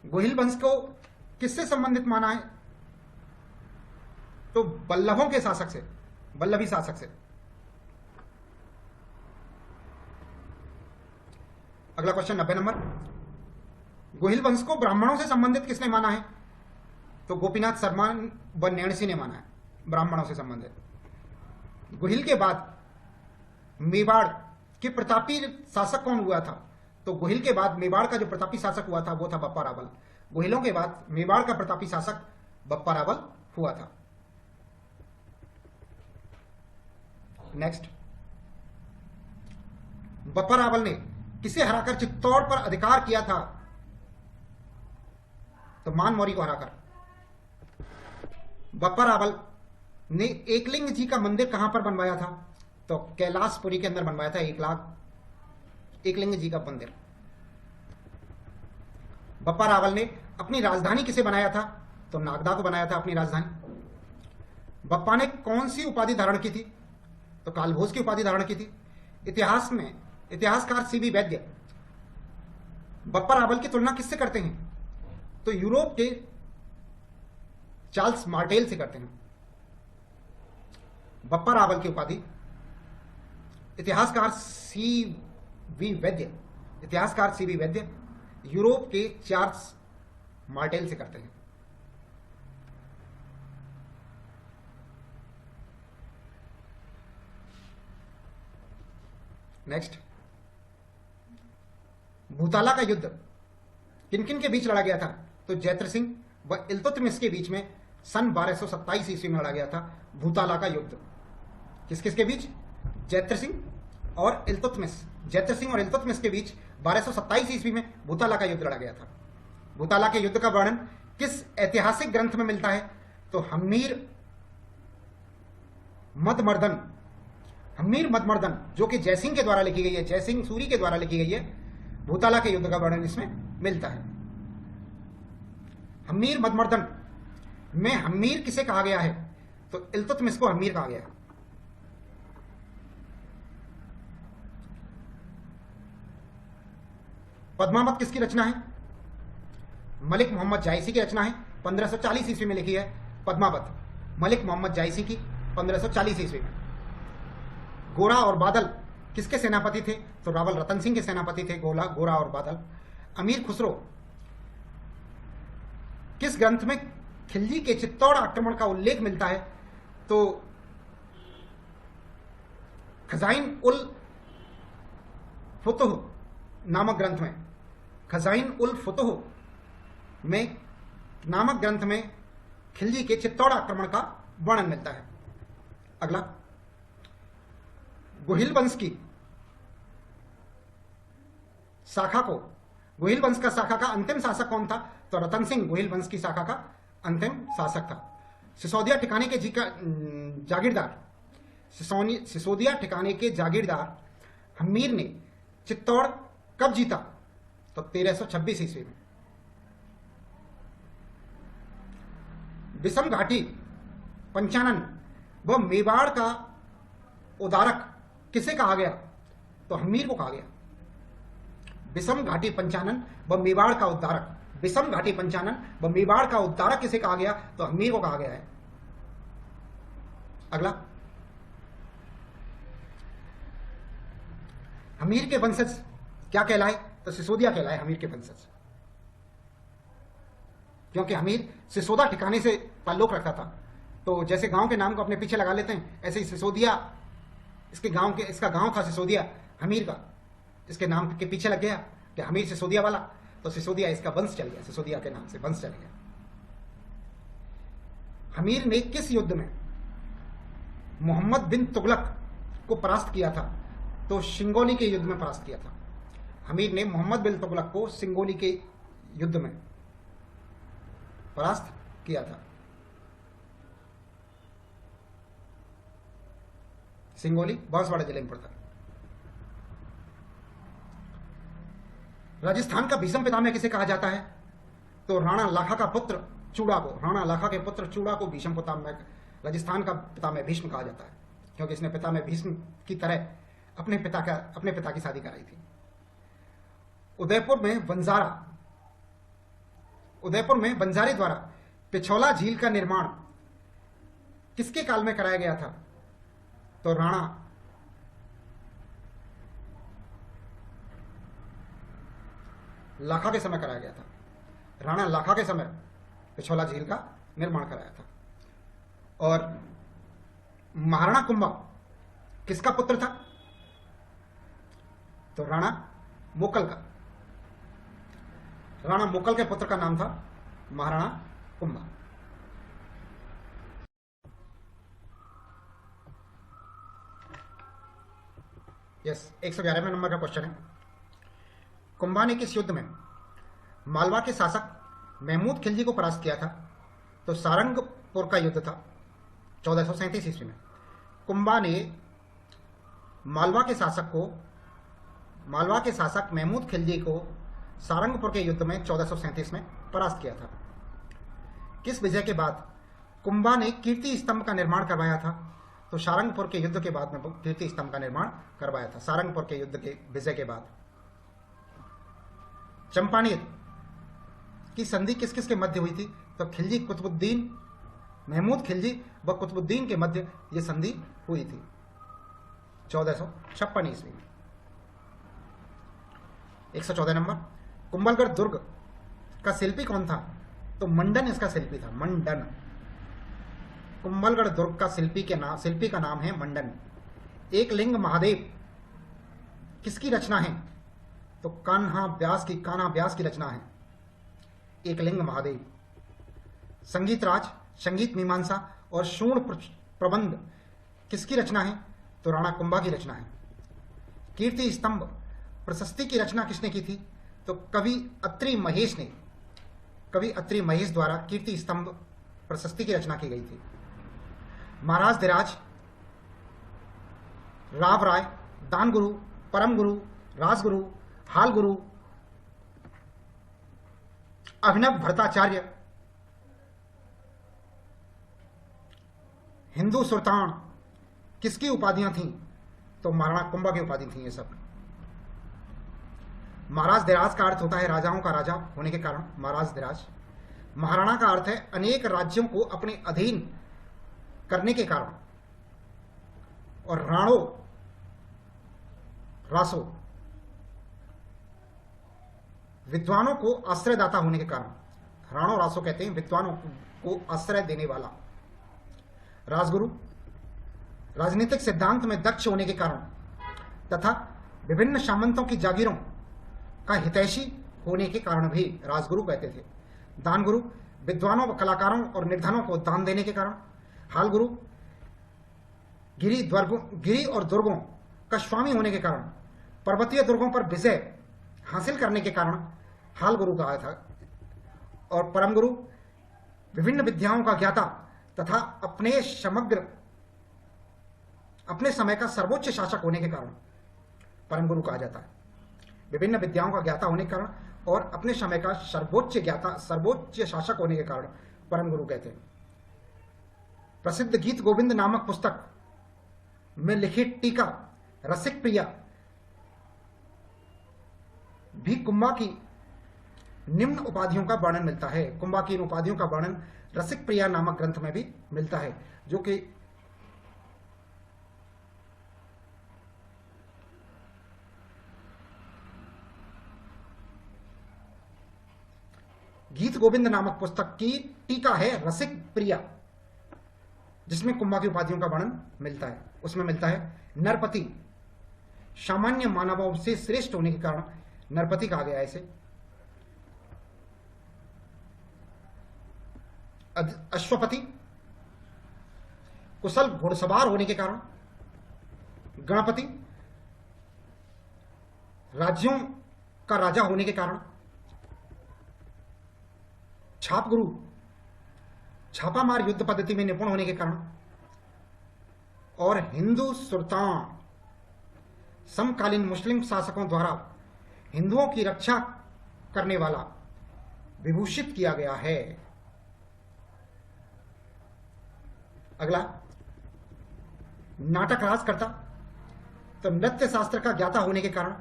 गोहिल वंश को किससे संबंधित माना है? तो बल्लभों के शासक से, बल्लभी शासक से। अगला क्वेश्चन 90 नंबर। गोहिल वंश को ब्राह्मणों से संबंधित किसने माना है? तो गोपीनाथ शर्मा व नैणसी ने माना है ब्राह्मणों से संबंधित। गोहिल के बाद मेवाड़ के प्रतापी शासक कौन हुआ था? तो गोहिल के बाद मेवाड़ का जो प्रतापी शासक हुआ था वो था बप्पा रावल। गोहिलों के बाद मेवाड़ का प्रतापी शासक बप्पा रावल हुआ था। नेक्स्ट, बप्पा रावल ने किसे हराकर चित्तौड़ पर अधिकार किया था? तो मान मौर्य को हराकर। बप्पा रावल ने एकलिंग जी का मंदिर कहां पर बनवाया था? तो कैलाशपुरी के अंदर बनवाया था एकलिंग जी का मंदिर। बप्पा रावल ने अपनी राजधानी किसे बनाया था? तो नागदा को बनाया था अपनी राजधानी। बप्पा ने कौन सी उपाधि धारण की थी? तो कालभोज की उपाधि धारण की थी। इतिहास में इतिहासकार सीबी वैद्य बप्पा रावल की तुलना किससे करते हैं? तो यूरोप के चार्ल्स मार्टेल से करते हैं। बप्पा रावल की उपाधि इतिहासकार सीबी वैद्य यूरोप के चार्ल्स मार्टेल से करते हैं। नेक्स्ट, भूताला का युद्ध किन किन के बीच लड़ा गया था? तो जैत्र सिंह व इल्तुतमिश के बीच में सन 1227 ईस्वी में लड़ा गया था भूताला का युद्ध। किस किस के बीच? जैत्र सिंह और इल्तुतमिश। जैत्र सिंह और इल्तुतमिश के बीच 1227 ईस्वी में भूताला का युद्ध लड़ा गया था। भूताला के युद्ध का वर्णन किस ऐतिहासिक ग्रंथ में मिलता है? तो हम्मीर मदमर्दन जो कि जयसिंह के द्वारा लिखी गई है, जयसिंह सूरी के द्वारा लिखी गई है। भूताला के युद्ध का वर्णन इसमें मिलता है। हम्मीर मदमर्दन में हम्मीर किसे कहा गया है? तो इल्तुतमिश को हम्मीर कहा गया है। पद्मावत किसकी रचना है? मलिक मोहम्मद जायसी की रचना है। 1540 ईस्वी में लिखी है पद्मावत, मलिक मोहम्मद जायसी की 1540 ईस्वी में। गोरा और बादल किसके सेनापति थे? तो रावल रतन सिंह के सेनापति थे गोरा और बादल। अमीर खुसरो किस ग्रंथ में खिलजी के चित्तौड़ आक्रमण का उल्लेख मिलता है? तो खजाइन उल फुतुह नामक ग्रंथ में, खजाइन उल फुतुह में नामक ग्रंथ में खिलजी के चित्तौड़ आक्रमण का वर्णन मिलता है। अगला, गोहिल वंश की शाखा को, गोहिल वंश का शाखा का अंतिम शासक कौन था? तो रतन सिंह गोहिल वंश की शाखा का अंतिम शासक था। सिसोदिया ठिकाने के जागीरदार, सिसोदिया ठिकाने के जागीरदार हम्मीर ने चित्तौड़ कब जीता? तो 1326 ईस्वी में। विषम घाटी पंचानन व मेवाड़ का उदारक किसे कहा गया? तो हमीर को कहा गया। विषम घाटी पंचानन व मेवाड़ का उद्धारक, विषम घाटी पंचानन व मेवाड़ का उद्धारक किसे कहा गया? तो हमीर को कहा गया है। अगला, हमीर के वंशज क्या कहलाए? तो सिसोदिया कहलाए हमीर के वंशज, क्योंकि हमीर सिसोदा ठिकाने से ताल्लुक रखता था। तो जैसे गांव के नाम को अपने पीछे लगा लेते हैं, ऐसे ही सिसोदिया इसका गांव था सिसोदिया हमीर का, इसके नाम के पीछे लग गया कि हमीर सिसोदिया वाला, तो सिसोदिया इसका वंश चल गया, सिसोदिया के नाम से वंश चल गया। हमीर ने किस युद्ध में मोहम्मद बिन तुगलक को परास्त किया था? तो सिंगोली के युद्ध में परास्त किया था। हमीर ने मोहम्मद बिन तुगलक को सिंगोली के युद्ध में परास्त किया था। सिंगोली बांसवाड़ा जिले में पड़ता है। राजस्थान का भीष्म पितामह किसे कहा जाता है? तो राणा लाखा का पुत्र चूड़ा को, राणा लाखा के पुत्र चूड़ा को भीष्म पितामह, राजस्थान का पितामह भीष्म कहा जाता है, क्योंकि इसने पितामह भीष्म की तरह अपने पिता की शादी कराई थी। उदयपुर में बंजारे द्वारा पिछौला झील का निर्माण किसके काल में कराया गया था? तो राणा लाखा के समय कराया गया था। राणा लाखा के समय पिछौला झील का निर्माण कराया था। और महाराणा कुंभा किसका पुत्र था? तो राणा मोकल का, राणा मोकल के पुत्र का नाम था महाराणा कुंभा। यस, 111वें नंबर का क्वेश्चन है। कुंभा ने किस युद्ध में मालवा के शासक महमूद खिलजी को परास्त किया था? तो सारंगपुर का युद्ध था 1437 ईस्वी में। कुंभा ने मालवा के शासक महमूद खिलजी को सारंगपुर के युद्ध में 1437 में परास्त किया था। किस विजय के बाद कुंभा ने कीर्ति स्तंभ का निर्माण करवाया था? तो सारंगपुर के युद्ध के बाद में कीर्ति स्तंभ का निर्माण करवाया था, सारंगपुर के युद्ध के विजय के बाद। चंपानेर की संधि किस किस के मध्य हुई थी? तो खिलजी कुतुबुद्दीन, महमूद खिलजी व कुतुबुद्दीन के मध्य यह संधि हुई थी 1456 ईस्वी में। 114 नंबर, कुंभलगढ़ दुर्ग का शिल्पी कौन था? तो मंडन इसका शिल्पी था, मंडन। कुंभलगढ़ दुर्ग का शिल्पी का नाम है मंडन। एक लिंग महादेव किसकी रचना है? तो कान्हा व्यास की रचना है एक लिंग महादेव। संगीत राज, संगीत मीमांसा और शूर्ण प्रबंध किसकी रचना है? तो राणा कुंभा की रचना है। कीर्ति स्तंभ प्रशस्ति की रचना किसने की थी? तो कवि अत्रि महेश द्वारा कीर्ति स्तंभ प्रशस्ति की रचना की गई थी। महाराज धीराज, राव राय, दान गुरु, परम गुरु, राजगुरु, हाल गुरु, अभिनव भट्टाचार्य, हिंदू सुल्तान किसकी उपाधियां थीं? तो महाराणा कुंभा की उपाधि थी ये सब। महाराज धीराज का अर्थ होता है राजाओं का राजा होने के कारण महाराज धीराज। महाराणा का अर्थ है अनेक राज्यों को अपने अधीन करने के कारण, और राणो रासो विद्वानों को आश्रयदाता होने के कारण। राणो रासो कहते हैं विद्वानों को आश्रय देने वाला। राजगुरु राजनीतिक सिद्धांत में दक्ष होने के कारण तथा विभिन्न सामंतों की जागीरों का हितैषी होने के कारण भी राजगुरु कहते थे। दान गुरु विद्वानों व कलाकारों और निर्धनों को दान देने के कारण। हाल गुरु गिरी और दुर्गों का स्वामी होने के कारण, पर्वतीय दुर्गों पर विजय हासिल करने के कारण हाल गुरु कहा था। और परम गुरु विभिन्न विद्याओं का ज्ञाता तथा अपने समय का सर्वोच्च शासक होने के कारण परम गुरु कहा जाता है। विभिन्न विद्याओं का ज्ञाता होने के कारण और अपने समय का सर्वोच्च शासक होने के कारण परम गुरु कहते हैं। प्रसिद्ध गीत गोविंद नामक पुस्तक में लिखित टीका रसिक प्रिया भी कुंभा की निम्न उपाधियों का वर्णन मिलता है। कुंभा की इन उपाधियों का वर्णन रसिक प्रिया नामक ग्रंथ में भी मिलता है, जो कि गीत गोविंद नामक पुस्तक की टीका है रसिक प्रिया, जिसमें कुंभा की उपाधियों का वर्णन मिलता है। उसमें मिलता है नरपति, सामान्य मानवों से श्रेष्ठ होने के कारण नरपति कहा गया है इसे। अश्वपति, कुशल घुड़सवार होने के कारण। गणपति, राज्यों का राजा होने के कारण। छापगुरु, छापामार युद्ध पद्धति में निपुण होने के कारण। और हिंदू सुल्तान, समकालीन मुस्लिम शासकों द्वारा हिंदुओं की रक्षा करने वाला विभूषित किया गया है। अगला, नाटक राज करता, तो नृत्य शास्त्र का ज्ञाता होने के कारण।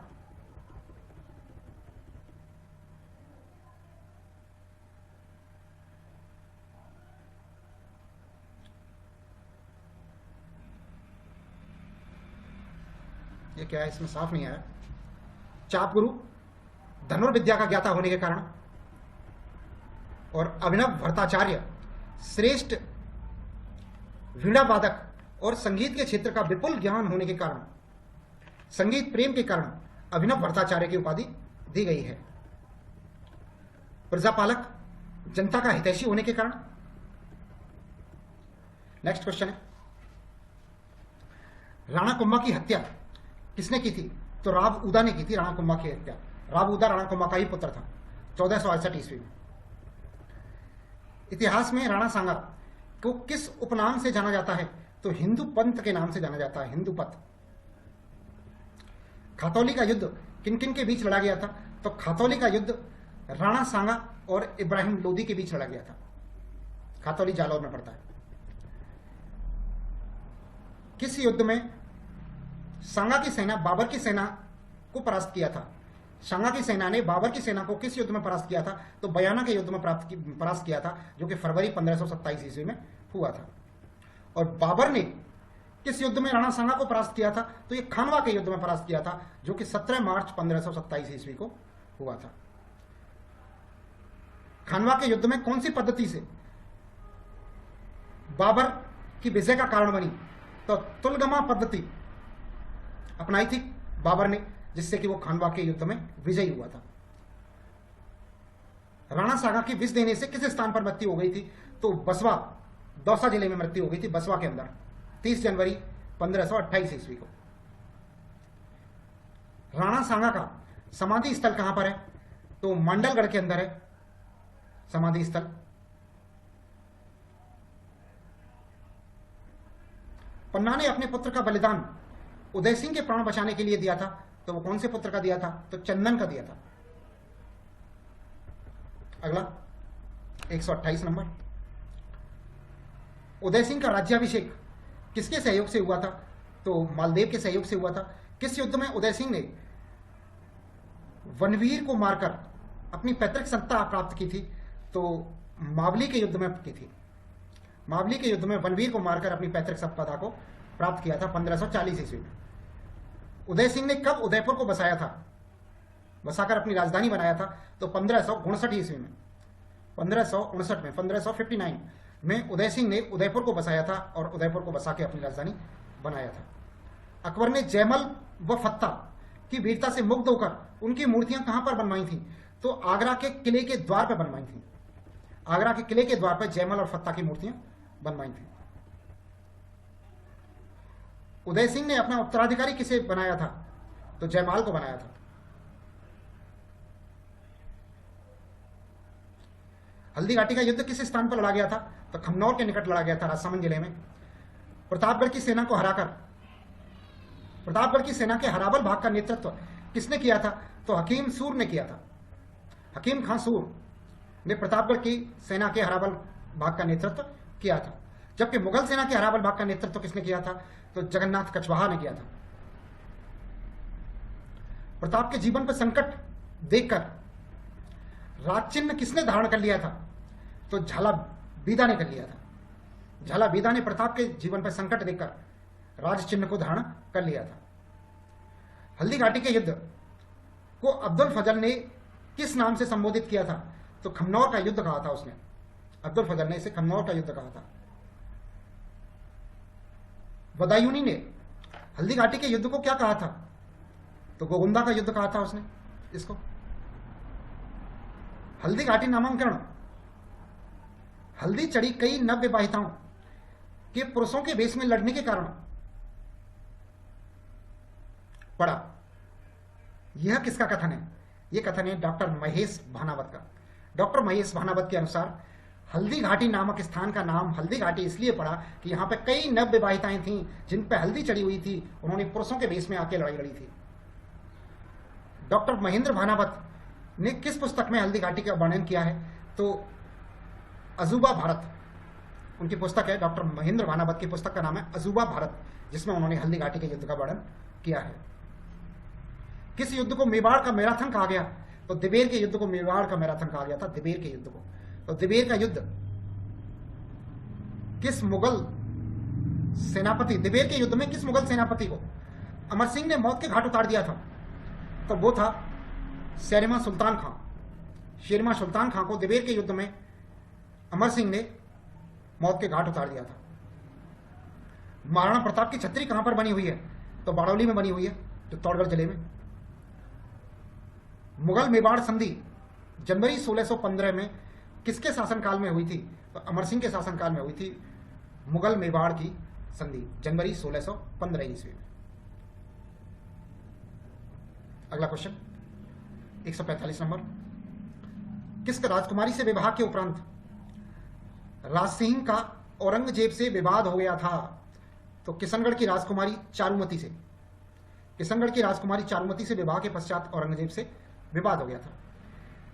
ये क्या है, इसमें साफ नहीं आया। चापगुरु, धनुर्विद्या का ज्ञाता होने के कारण। और अभिनव भट्टाचार्य, श्रेष्ठ वीणा वादक और संगीत के क्षेत्र का विपुल ज्ञान होने के कारण, संगीत प्रेम के कारण अभिनव भट्टाचार्य की उपाधि दी गई है। प्रजापालक, जनता का हितैषी होने के कारण। नेक्स्ट क्वेश्चन है, राणा कुंभा की हत्या किसने की थी? तो राव उदा ने की थी राणा कुंभा की हत्या। राव उदा राणा कुंभा का ही पुत्र था 1468 ईस्वी में। इतिहास में राणा सांगा को किस उपनाम से जाना जाता है? तो हिंदू पंथ के नाम से जाना जाता है, हिंदू पंथ। खातौली का युद्ध किन किन के बीच लड़ा गया था? तो खातौली का युद्ध राणा सांगा और इब्राहिम लोदी के बीच लड़ा गया था। खातौली जालौर में पड़ता है। किस युद्ध में सांगा की सेना बाबर की सेना को परास्त किया था? सांगा की सेना ने बाबर की सेना को किस युद्ध में परास्त किया था? तो बयाना के युद्ध में परास्त किया था, जो कि फरवरी 1527 ईस्वी में हुआ था। और बाबर ने किस युद्ध में राणा सांगा को परास्त किया था? तो ये खानवा के युद्ध में परास्त किया था, जो कि 17 मार्च 1527 ईस्वी को हुआ था। खानवा के युद्ध में कौन सी पद्धति से बाबर की विजय का कारण बनी? तो तुलगमा पद्धति अपनाई थी बाबर ने, जिससे कि वो खानवा के युद्ध में विजयी हुआ था। राणा सांगा की विष देने से किस स्थान पर मृत्यु हो गई थी? तो बसवा, दौसा जिले में मृत्यु हो गई थी, बसवा के अंदर 30 जनवरी 1528 ईस्वी को। राणा सांगा का समाधि स्थल कहां पर है? तो मंडलगढ़ के अंदर है समाधि स्थल। पन्ना ने अपने पुत्र का बलिदान उदय सिंह के प्राण बचाने के लिए दिया था, तो वो कौन से पुत्र का दिया था? तो चंदन का दिया था। अगला 128 नंबर, उदय सिंह का राज्याभिषेक किसके सहयोग से हुआ था? तो मालदेव के सहयोग से हुआ था। किस युद्ध में उदय सिंह ने वनवीर को मारकर अपनी पैतृक सत्ता प्राप्त की थी? तो मावली के युद्ध में की थी। मावली के युद्ध में वनवीर को मारकर अपनी पैतृक संपदा को प्राप्त किया था 1540 ईस्वी में। उदय सिंह ने कब उदयपुर को बसाया था, बसाकर अपनी राजधानी बनाया था? तो 1559 ईस्वी में, 1559 में, 1559 में उदय सिंह ने उदयपुर को बसाया था और उदयपुर को बसा के अपनी राजधानी बनाया था। अकबर ने जयमल व फत्ता की वीरता से मुग्ध होकर उनकी मूर्तियां कहां पर बनवाई थी? तो आगरा के किले के द्वार पर बनवाई थी। आगरा के किले के द्वार पर जयमल और फत्ता की मूर्तियां बनवाई थी। उदय सिंह ने अपना उत्तराधिकारी किसे बनाया था? तो जयमाल को बनाया था। हल्दी घाटी का युद्ध किस स्थान पर लड़ा गया था? तो खमनौर के निकट लड़ा गया था, राजसमंद जिले में। प्रतापगढ़ की सेना को हराकर, प्रतापगढ़ की सेना के हराबल भाग का नेतृत्व किसने किया था? तो हकीम सूर ने किया था। हकीम खां सूर ने प्रतापगढ़ की सेना के हराबल भाग का नेतृत्व किया था। जबकि मुगल सेना के अरावल भाग का नेतृत्व किसने किया था? तो जगन्नाथ कछवाहा ने किया था। प्रताप के जीवन पर संकट देखकर राज चिन्ह किसने धारण कर लिया था? तो झाला बीदा ने कर लिया था। झाला बीदा ने प्रताप के जीवन पर संकट देखकर राज चिन्ह को धारण कर लिया था। हल्दी घाटी के युद्ध को अब्दुल फजल ने किस नाम से संबोधित किया था? तो खमनौर का युद्ध कहा था उसने। अब्दुल फजल ने इसे खमनौर का युद्ध कहा था। बदायूनी ने हल्दी घाटी के युद्ध को क्या कहा था? तो गोगुंदा का युद्ध कहा था उसने इसको। हल्दी घाटी नामांकन हल्दी चढ़ी कई नवविवाहिताओं के पुरुषों के वेश में लड़ने के कारण पड़ा। यह किसका कथन है? यह कथन है डॉक्टर महेश भानावत का। डॉक्टर महेश भानावत के अनुसार हल्दी घाटी नामक स्थान का नाम हल्दी घाटी इसलिए पड़ा कि यहां पर कई नवविवाहिताएं थीं जिन पर हल्दी चढ़ी हुई थी। उन्होंने पुरुषों के वेश में आके लड़ाई लड़ी थी। डॉक्टर महेंद्र भानावत ने किस पुस्तक में हल्दी घाटी का वर्णन किया है? तो अजूबा भारत उनकी पुस्तक है। डॉक्टर महेंद्र भानावत की पुस्तक का नाम है अजूबा भारत, जिसमें उन्होंने हल्दी घाटी के युद्ध का वर्णन किया है। किस युद्ध को मेवाड़ का मैराथन कहा गया? तो दिबेर के युद्ध को मेवाड़ का मैराथन कहा गया था। दिबेर के युद्ध को। तो दिबेर का युद्ध किस मुगल सेनापति दिबेर के युद्ध में किस मुगल सेनापति को अमर सिंह ने मौत के घाट उतार दिया था? तो वो था शेरमां सुल्तान खां। शेरमां सुल्तान खां को दिबेर के युद्ध में अमर सिंह ने मौत के घाट उतार दिया था। महाराणा प्रताप की छतरी कहां पर बनी हुई है? तो बारडोली में बनी हुई है, चित्तौड़गढ़ जिले में। मुगल मेवाड़ संधि जनवरी 1615 में किसके शासनकाल में हुई थी? तो अमर सिंह के शासनकाल में हुई थी मुगल मेवाड़ की संधि जनवरी 1615 ईस्वी में। अगला क्वेश्चन 145 नंबर। किस राजकुमारी से विवाह के उपरांत राज सिंह का औरंगजेब से विवाद हो गया था? तो किशनगढ़ की राजकुमारी चारुमती से। किशनगढ़ की राजकुमारी चारुमती से विवाह के पश्चात औरंगजेब से विवाद हो गया था।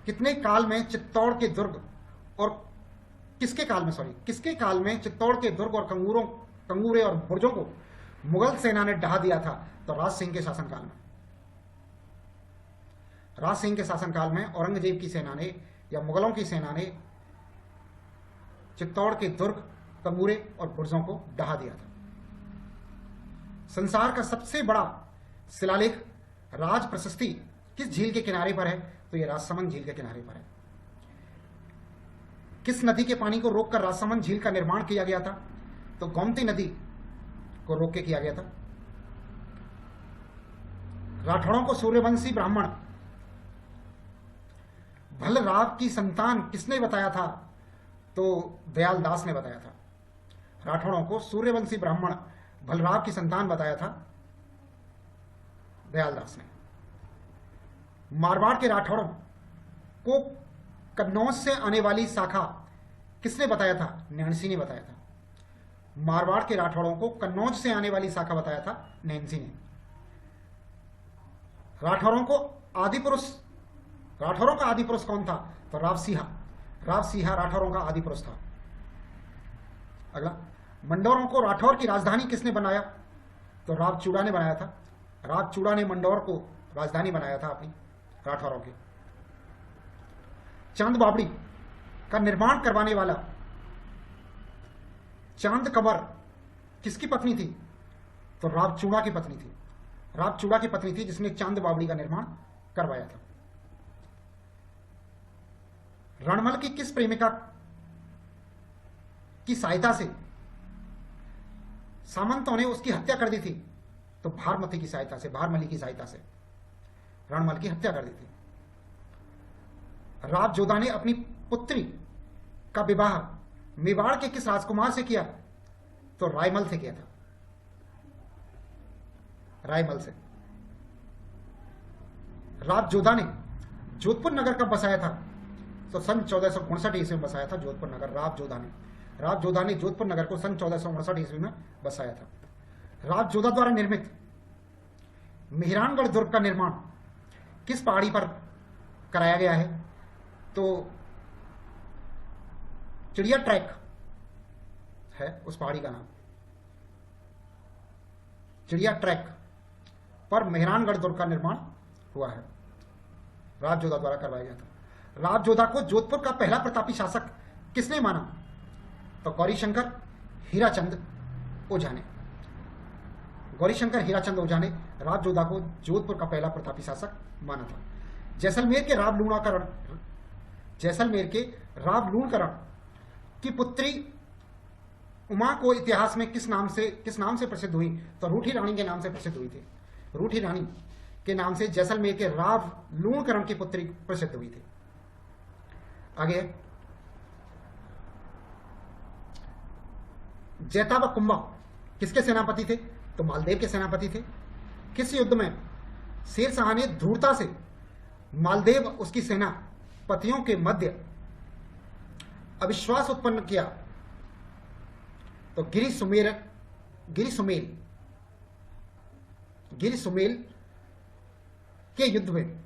कितने काल में चित्तौड़ के दुर्ग और किसके काल में चित्तौड़ के दुर्ग और कंगूरे और बुर्जों को मुगल सेना ने ढहा दिया था? तो राज सिंह के शासनकाल में। राज सिंह के शासनकाल में औरंगजेब की सेना ने या मुगलों की सेना ने चित्तौड़ के दुर्ग, कंगूरे और बुर्जों को ढहा दिया था। संसार का सबसे बड़ा शिलालेख राज प्रशस्ति किस झील के किनारे पर है? तो यह राजसमंद झील के किनारे पर है। किस नदी के पानी को रोककर राजसमंद झील का निर्माण किया गया था? तो गोमती नदी को रोक के किया गया था। राठौड़ों को सूर्यवंशी ब्राह्मण भलराव की संतान किसने बताया था? तो दयाल दास ने बताया था। राठौड़ों को सूर्यवंशी ब्राह्मण भलराव की संतान बताया था दयाल दास ने। मारवाड़ के राठौड़ों को कन्नौज से आने वाली शाखा किसने बताया था? नैन्सी ने बताया था। मारवाड़ के राठौड़ों को कन्नौज से आने वाली शाखा बताया था नैन्सी ने। राठौड़ों का आदि पुरुष कौन था? तो रावसिहा राठौरों का आदि पुरुष था। अगला, मंडौरों को राठौर की राजधानी किसने बनाया? तो रावचूड़ा ने बनाया था। रावचूड़ा ने मंडौर को राजधानी बनाया था अपनी राठौरों की। चांद बावड़ी का निर्माण करवाने वाला चांद कंवर किसकी पत्नी थी? तो रावचूड़ा की पत्नी थी। रावचूड़ा की पत्नी थी जिसने चांद बावड़ी का निर्माण करवाया था। रणमल की किस प्रेमिका की सहायता से सामंतों ने उसकी हत्या कर दी थी? तो भारमली की सहायता से रणमल की हत्या कर दी थी। राव जोधा ने अपनी पुत्री का विवाह मेवाड़ के किस राजकुमार से किया? तो रायमल से किया था। रायमल से। राव जोधा ने जोधपुर नगर कब बसाया था? तो सन 1459 ईस्वी में बसाया था जोधपुर नगर। राव जोधा ने जोधपुर नगर को सन 1459 ईस्वी में बसाया था। राव जोधा द्वारा निर्मित मेहरानगढ़ दुर्ग का निर्माण किस पहाड़ी पर कराया गया है? तो चिड़िया ट्रैक है उस पहाड़ी का नाम? चिड़िया ट्रैक पर मेहरानगढ़ दुर्ग का निर्माण हुआ है, राजजोधा द्वारा करवाया गया था। राजजोधा को जोधपुर का पहला प्रतापी शासक किसने माना? तो गौरीशंकर हीराचंद ओझा ने। गौरीशंकर हीराचंद ओझा ने राजजोधा को जोधपुर का पहला प्रतापी शासक माना था। जैसलमेर के रावलूणकरण की पुत्री उमा को इतिहास में किस नाम से प्रसिद्ध हुई? तो रूठी रानी के नाम से प्रसिद्ध हुई थी। रूठी रानी के नाम से जैसलमेर के रावलूणकरण की पुत्री प्रसिद्ध हुई थी। आगे, जैता व कुंभा किसके सेनापति थे? तो मालदेव के सेनापति थे। किस युद्ध में शेर शाह ने धूर्ता से मालदेव उसकी सेनापतियों के मध्य अविश्वास उत्पन्न किया? तो गिरी सुमेल के युद्ध में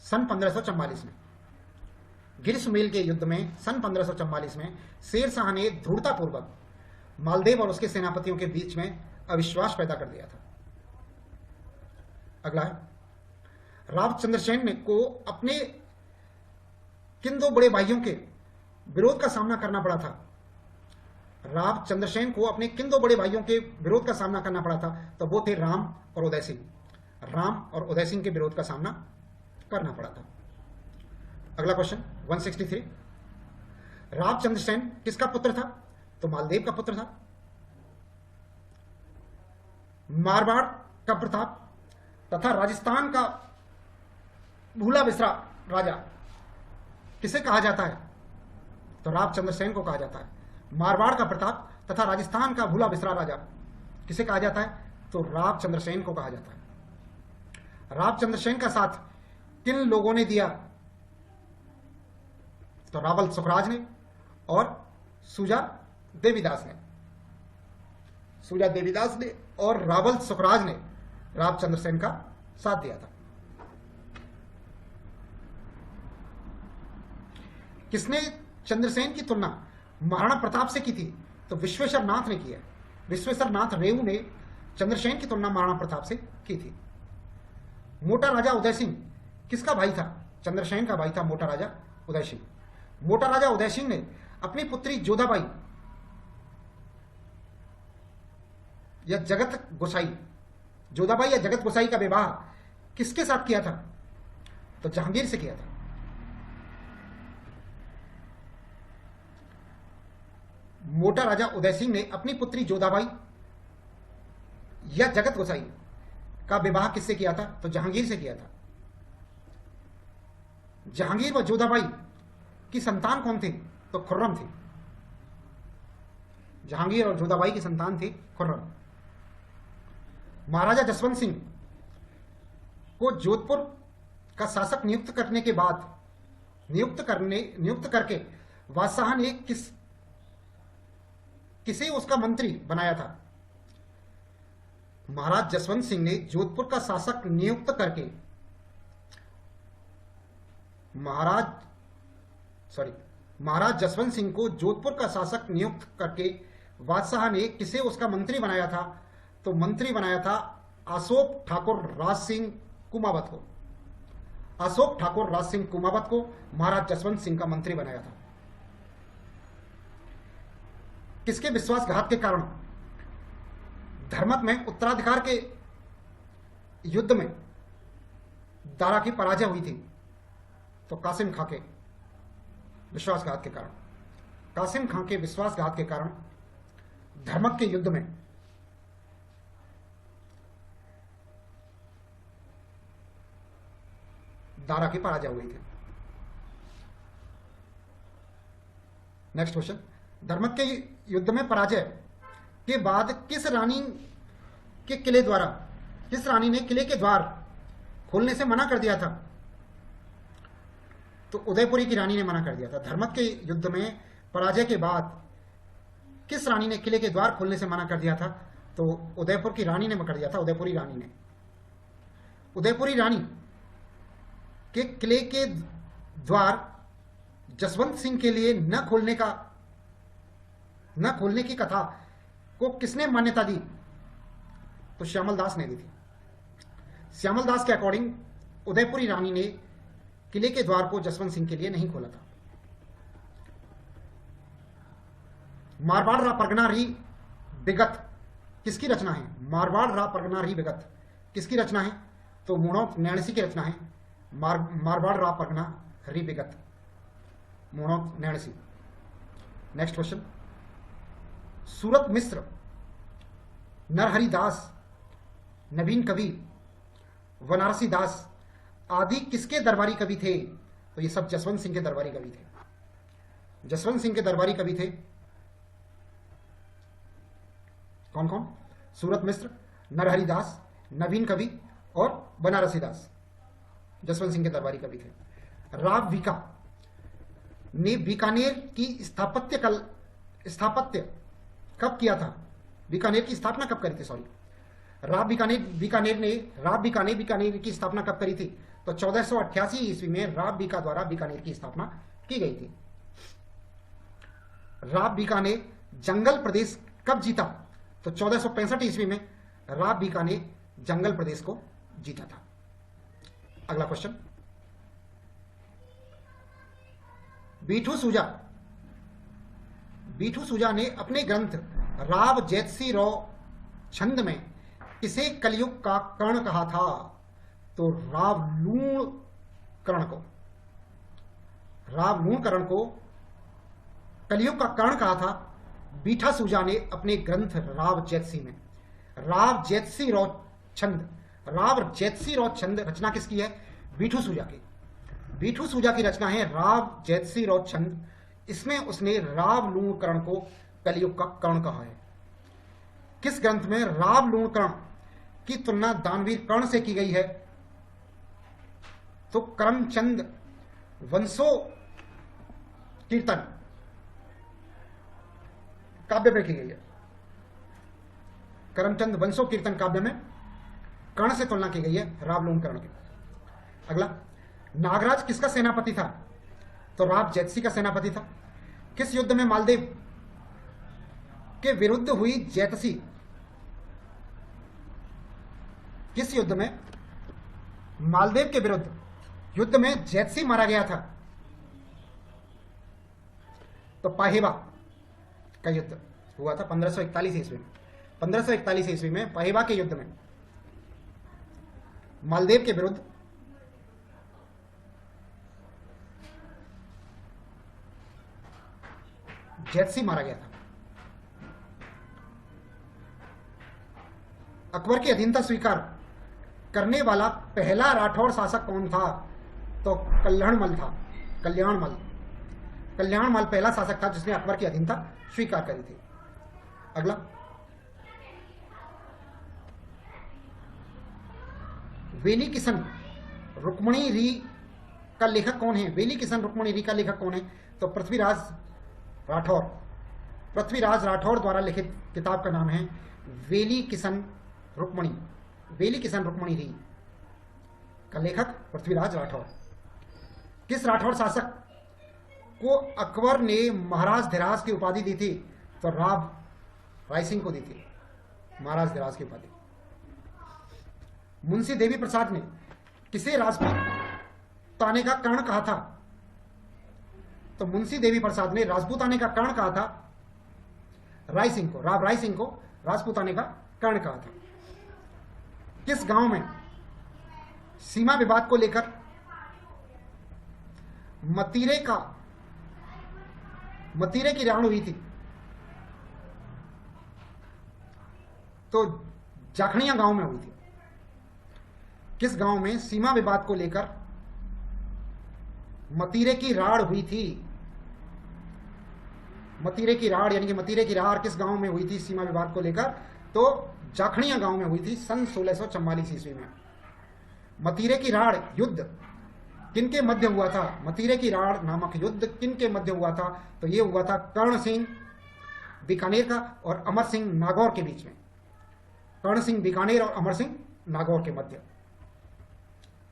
सन 1544 में, गिरी सुमेल के युद्ध में सन 1544 में शेर शाह ने धूर्तापूर्वक मालदेव और उसके सेनापतियों के बीच में अविश्वास पैदा कर दिया था। अगला है, राव चंद्रसेन को अपने किन दो बड़े भाइयों के विरोध का सामना करना पड़ा था? राव चंद्रसेन को अपने किन दो बड़े भाइयों के विरोध का सामना करना पड़ा था? तो वो थे राम और उदय सिंह। राम और उदय सिंह के विरोध का सामना करना पड़ा था। अगला क्वेश्चन 163, राव चंद्रसेन किसका पुत्र था? तो मालदेव का पुत्र था। मारवाड़ का प्रताप तथा राजस्थान का भूला बिसरा राजा किसे कहा जाता है? तो राव चंद्रसेन को कहा जाता है। मारवाड़ का प्रताप तथा राजस्थान का भूला बिसरा राजा किसे कहा जाता है? तो राव चंद्रसेन को कहा जाता है। राव चंद्रसेन का साथ किन लोगों ने दिया? तो रावल सुखराज ने और सुजा देवीदास ने। सुजा देवीदास ने और रावल सुखराज ने राव चंद्रसेन का साथ दिया था। किसने चंद्रसेन की तुलना महाराणा प्रताप से की थी? तो विश्वेश्वर नाथ ने की है। विश्वेश्वर नाथ रेऊ ने चंद्रसेन की तुलना महाराणा प्रताप से की थी। मोटा राजा उदय सिंह किसका भाई था? चंद्रसेन का भाई था मोटा राजा उदय सिंह। मोटा राजा उदय सिंह ने अपनी पुत्री जोधाबाई या जगत गोसाई, जोधाबाई या जगत गोसाई का विवाह किसके साथ किया था? तो जहांगीर से किया था। मोटा राजा उदय सिंह ने अपनी पुत्री जोधाबाई या जगत गोसाई का विवाह किससे किया था? तो जहांगीर से किया था। जहांगीर व जोधाबाई की संतान कौन थे? तो खुर्रम थे। जहांगीर और जोधाबाई की संतान थी खुर्रम। महाराजा जसवंत सिंह को जोधपुर का शासक नियुक्त करके बादशाह ने किसे उसका मंत्री बनाया था? महाराज जसवंत सिंह ने जोधपुर का शासक नियुक्त करके महाराज जसवंत सिंह को जोधपुर का शासक नियुक्त करके बादशाह ने किसे उसका मंत्री बनाया था? तो मंत्री बनाया था अशोक ठाकुर राज सिंह कुमावत को। अशोक ठाकुर राज सिंह कुमावत को महाराज जसवंत सिंह का मंत्री बनाया था। किसके विश्वासघात के कारण धर्मक में उत्तराधिकार के युद्ध में दारा की पराजय हुई थी? तो कासिम खां के विश्वासघात के कारण। कासिम खां के विश्वासघात के कारण धर्मक के युद्ध में दारा की पराजय हुई थी। नेक्स्ट क्वेश्चन, धर्मक के युद्ध में पराजय के बाद किस रानी ने किले के द्वार खोलने से मना कर दिया था? तो उदयपुरी की रानी ने मना कर दिया था। धर्मक के युद्ध में पराजय के बाद किस रानी ने किले के द्वार खोलने से मना कर दिया था? तो उदयपुर की रानी ने कर दिया था। उदयपुरी रानी के किले के द्वार जसवंत सिंह के लिए न खोलने का न खोलने की कथा को किसने मान्यता दी? तो श्यामल दास ने दी थी। श्यामल दास के अकॉर्डिंग उदयपुरी रानी ने किले के द्वार को जसवंत सिंह के लिए नहीं खोला था। मारवाड़ रा परगना री विगत किसकी रचना है? मारवाड़ रा परगना री विगत किसकी रचना है? तो मुणोक नैणसी की रचना है। मारवाड़ रा परगना री विगत, मुणोक नैणसी। नेक्स्ट क्वेश्चन, सूरत मिश्र, नरहरि दास, नवीन कवि, बनारसी दास आदि किसके दरबारी कवि थे? तो ये सब जसवंत सिंह के दरबारी कवि थे। जसवंत सिंह के दरबारी कवि थे कौन कौन? सूरत मिश्र, नरहरि दास, नवीन कवि और बनारसी दास जसवंत सिंह के दरबारी कवि थे। राव वीका ने बीकानेर की स्थापत्य कब किया था? बीकानेर की स्थापना कब करी थी? सॉरी, राव बीकानेर की स्थापना कब करी थी? तो 1488 ईस्वी में राव बीका द्वारा बीकानेर की स्थापना की गई थी। राव बीका ने जंगल प्रदेश कब जीता? तो 1465 ईस्वी में राव बीका ने जंगल प्रदेश को जीता था। अगला क्वेश्चन, बीठू सूजा ने अपने ग्रंथ राव जैतसी रो छंद में किसे कलयुग का कर्ण कहा था? तो राव लूणकरण को कलयुग का कर्ण कहा था बीठा सूजा ने अपने ग्रंथ राव जैतसी में। राव जैतसी रो छंद रचना किसकी है? बीठू सूजा की। बीठू सूजा की रचना है राव जैतसी रो छंद। इसमें उसने राव लूणकरण को कलयुग का कर्ण कहा है। किस ग्रंथ में राव लूणकरण की तुलना दानवीर कर्ण से की गई है? तो करमचंद वंशो कीर्तन काव्य में की गई है। करमचंद वंशो कीर्तन काव्य में कर्ण से तुलना की गई है राव लूणकरण की। अगला, नागराज किसका सेनापति था? तो राव जैतसी का सेनापति था। किस युद्ध में मालदेव के विरुद्ध हुई जैतसी? किस युद्ध में मालदेव के विरुद्ध युद्ध में जैतसी मारा गया था? तो पाहेवा का युद्ध हुआ था 1541 ईस्वी में। 1541 ईस्वी में पाहेवा के युद्ध में मालदेव के विरुद्ध जैतसी मारा गया था। अकबर की अधीनता स्वीकार करने वाला पहला राठौर शासक कौन था? तो कल्याणमल था। कल्याणमल पहला शासक था जिसने अकबर की अधीनता स्वीकार करी थी। अगला, वेली किशन रुक्मणी री का लेखक कौन है? वेली किशन रुक्मणी री का लेखक कौन है? तो पृथ्वीराज राठौर द्वारा लिखित किताब का नाम है वेली किशन रुक्मणी री का लेखक पृथ्वीराज राठौर। किस राठौर शासक को अकबर ने महाराज धिराज की उपाधि दी थी? तो राव रायसिंह को दी थी महाराज धिराज की उपाधि। मुंशी देवी प्रसाद ने किसे राजपूत आने का कर्ण कहा था? तो मुंशी देवी प्रसाद ने राजपूत आने का कर्ण कहा था राव रायसिंह को राजपूत आने का कर्ण कहा था। किस गांव में सीमा विवाद को लेकर मतीरे की राण हुई थी? तो जाखड़िया गांव में हुई थी। किस गांव में सीमा विवाद को लेकर मतीरे की राड़ हुई थी? मतीरे की राड़ यानी कि मतीरे की राड़ किस गांव में हुई थी सीमा विवाद को लेकर? तो जाखड़िया गांव में हुई थी सन 1644 ईस्वी में। मतीरे की राड़ युद्ध किनके मध्य हुआ था? मतीरे की राड़ नामक युद्ध किनके मध्य हुआ था? तो यह हुआ था कर्ण सिंह बीकानेर का और अमर सिंह नागौर के बीच में। कर्ण सिंह बीकानेर और अमर सिंह नागौर के मध्य।